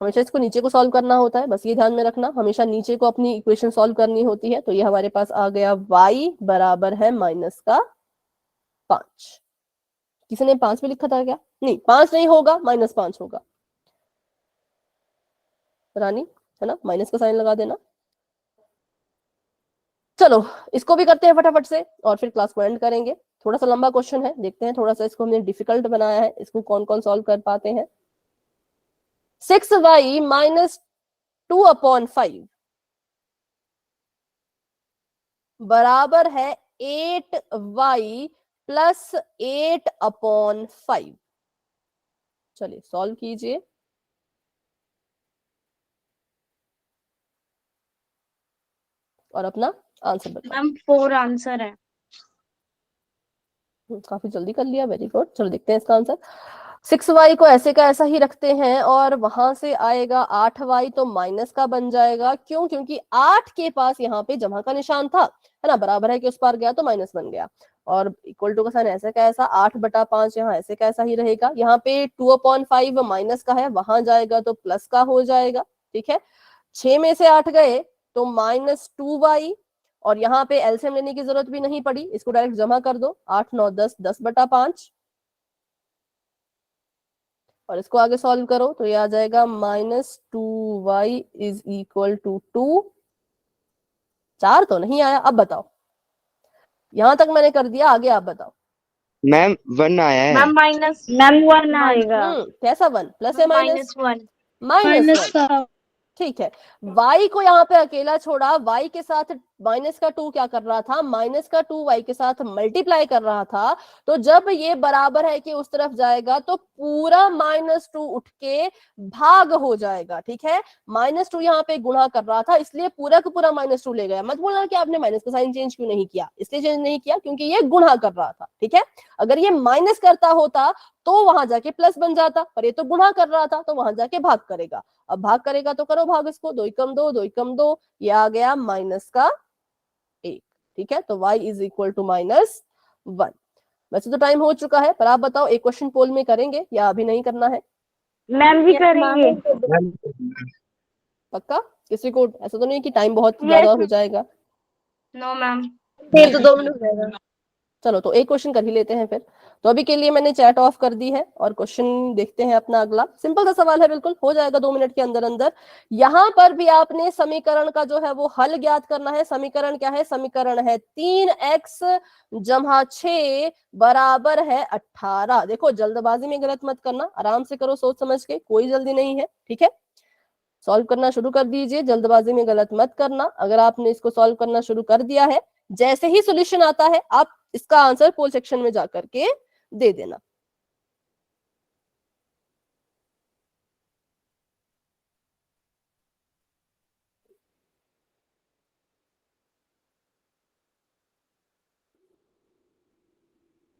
हमेशा इसको नीचे को सॉल्व करना होता है, बस ये ध्यान में रखना, हमेशा नीचे को अपनी इक्वेशन सॉल्व करनी होती है। तो ये हमारे पास आ गया y बराबर है -5। किसी ने 5 में लिखा था क्या, नहीं 5 नहीं होगा, -5 होगा, रानी, है ना, माइनस का साइन लगा देना। चलो इसको भी करते हैं फटाफट से और फिर क्लास को एंड करेंगे। थोड़ा सा लंबा क्वेश्चन है, देखते हैं थोड़ा सा इसको हमने डिफिकल्ट बनाया है, इसको कौन कौन सॉल्व कर पाते हैं। 6y माइनस 2/5 बराबर है 8y प्लस 8/5। चलिए सॉल्व कीजिए और अपना आंसर बताओ। मैम 4 आंसर है। काफी जल्दी कर लिया, वेरी गुड। चलो देखते हैं इसका आंसर। 6y को ऐसे का ऐसा ही रखते हैं और वहां से आएगा 8y, तो माइनस का बन जाएगा। क्यों? क्योंकि 8 के पास यहाँ पे जमा का निशान था, है ना, बराबर है कि उस पार गया तो माइनस बन गया। और इक्वल टू का साइन ऐसे का ऐसा, 8/5 यहाँ ऐसे का ऐसा ही रहेगा। यहाँ पे 2/5 माइनस का है, वहां जाएगा तो प्लस का हो जाएगा। ठीक है, 6 में से 8 गए तो -2y, और यहाँ पे एलसीएम लेने की जरूरत भी नहीं पड़ी, इसको डायरेक्ट जमा कर दो। 8 9 10, 10/5, और इसको आगे सॉल्व करो तो ये आ जाएगा -2y इज इक्वल टू 2। 4 तो नहीं आया, अब बताओ। यहां तक मैंने कर दिया, आगे आप बताओ। मैम 1 आया है। मैम माइनस मैम 1 आएगा। कैसा 1? प्लस या माइनस? -1। -1। ठीक है, y को यहाँ पे अकेला छोड़ा, y के साथ -2 क्या कर रहा था? -2 y के साथ मल्टीप्लाई कर रहा था। तो जब ये बराबर है कि उस तरफ जाएगा तो पूरा -2 उठ के भाग हो जाएगा। ठीक है, -2 यहाँ पे गुणा कर रहा था, इसलिए पूरा का पूरा -2 ले गया। मत बोलना कि आपने माइनस का साइन चेंज क्यों नहीं किया, इसलिए चेंज नहीं किया क्योंकि ये गुणा कर रहा था। ठीक है, अगर ये माइनस करता होता तो वहां जाके प्लस बन जाता, पर ये तो गुणा कर रहा था तो वहां जाके भाग करेगा। अब भाग करेगा तो करो भाग इसको, 2 एकम 2, 2 एकम 2, ये आ गया -1। ठीक है, तो y इज इक्वल टू -1। वैसे तो टाइम हो चुका है, पर आप बताओ एक क्वेश्चन पोल में करेंगे या अभी नहीं करना है? मैम भी करेंगे। पक्का? किसी को ऐसा तो नहीं कि टाइम बहुत ज्यादा हो जाएगा? No ma'am. ये तो 2 मिनट रहेगा। चलो तो एक क्वेश्चन कर ही लेते हैं फिर। तो अभी के लिए मैंने चैट ऑफ कर दी है और क्वेश्चन देखते हैं अपना अगला। सिंपल सा सवाल है, बिल्कुल हो जाएगा 2 मिनट के अंदर अंदर। यहाँ पर भी आपने समीकरण का जो है वो हल ज्ञात करना है। समीकरण क्या है? समीकरण है 3x जमा 6 बराबर है 18। देखो जल्दबाजी में गलत मत करना, आराम से करो, सोच समझ के, कोई जल्दी नहीं है। ठीक है, सॉल्व करना शुरू कर दीजिए, जल्दबाजी में गलत मत करना। अगर आपने इसको सॉल्व करना शुरू कर दिया है, जैसे ही सॉल्यूशन आता है आप इसका आंसर पोल सेक्शन में जाकर के दे देना।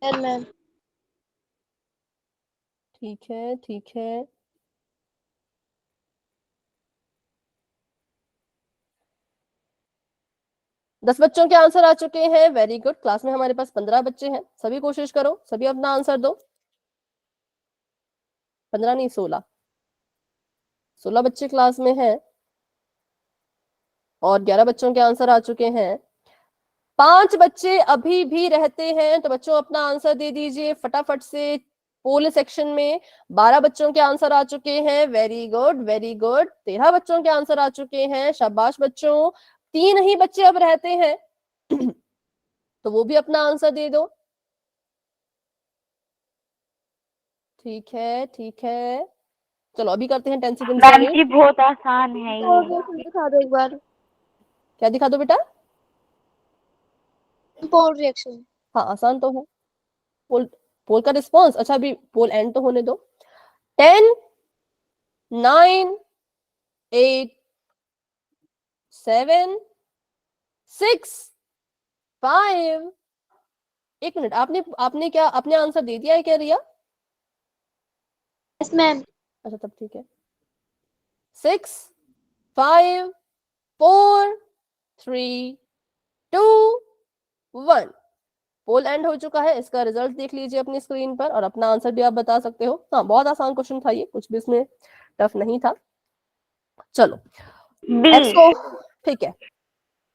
मैम ठीक है, ठीक है, 10 बच्चों के आंसर आ चुके हैं। Very good. क्लास में हमारे पास 15 बच्चे हैं, सभी कोशिश करो, सभी अपना आंसर दो। 15 नहीं, 16 बच्चे क्लास में हैं और 11 बच्चों के आंसर आ चुके हैं। 5 बच्चे अभी भी रहते हैं, तो बच्चों अपना आंसर दे दीजिए फटाफट से पोल सेक्शन में। 12 बच्चों के आंसर आ चुके हैं। Very good, very good. 13 बच्चों के आंसर आ चुके हैं। शाबाश बच्चों। 3 ही बच्चे अब रहते हैं तो वो भी अपना आंसर दे दो। ठीक है, ठीक है, चलो अभी करते हैं 10 सेकंड मैम जी बहुत आसान है ये। दिखा दो एक बार। क्या दिखा दो बेटा? पोल रिएक्शन। हाँ आसान तो है। पोल, पोल का रिस्पॉन्स। अच्छा अभी पोल एंड तो होने दो। 10 9 8 7 6 5। एक मिनट, आपने क्या आपने आंसर दे दिया है क्या रिया? Yes ma'am. अच्छा तब ठीक है। 6 5 4 3 2 1। पोल एंड हो चुका है। इसका रिजल्ट देख लीजिए अपनी स्क्रीन पर और अपना आंसर भी आप बता सकते हो। हाँ बहुत आसान क्वेश्चन था ये, कुछ भी इसमें टफ नहीं था। चलो x को, ठीक है,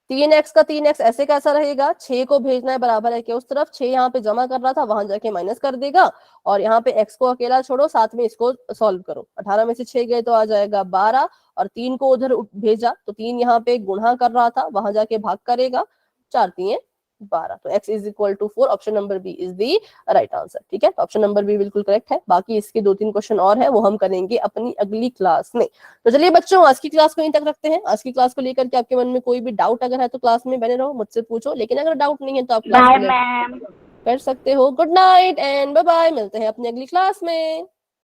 3x का 3x ऐसे कैसा रहेगा? 6 को भेजना है बराबर है कि उस तरफ, 6 यहाँ पे जमा कर रहा था, वहां जाके माइनस कर देगा। और यहाँ पे x को अकेला छोड़ो, साथ में इसको सॉल्व करो। 18 में से 6 गए तो आ जाएगा 12, और 3 को उधर भेजा तो 3 यहाँ पे गुणा कर रहा था, वहां जाके भाग करेगा। 4 3 12, तो x is equal to 4, option number B is the right answer. ठीक है, तो ऑप्शन नंबर बी बिल्कुल करेक्ट है। बाकी इसके 2-3 क्वेश्चन और है, वो हम करेंगे अपनी अगली क्लास में। तो चलिए बच्चों, आज की क्लास को यहीं तक रखते हैं। आज की क्लास को लेकर के आपके मन में कोई भी डाउट अगर है तो क्लास में बने रहो, मुझसे पूछो, लेकिन अगर डाउट नहीं है तो आप क्लास बाय में मैम। कर सकते हो। Good night and bye bye, मिलते हैं अपनी अगली क्लास में।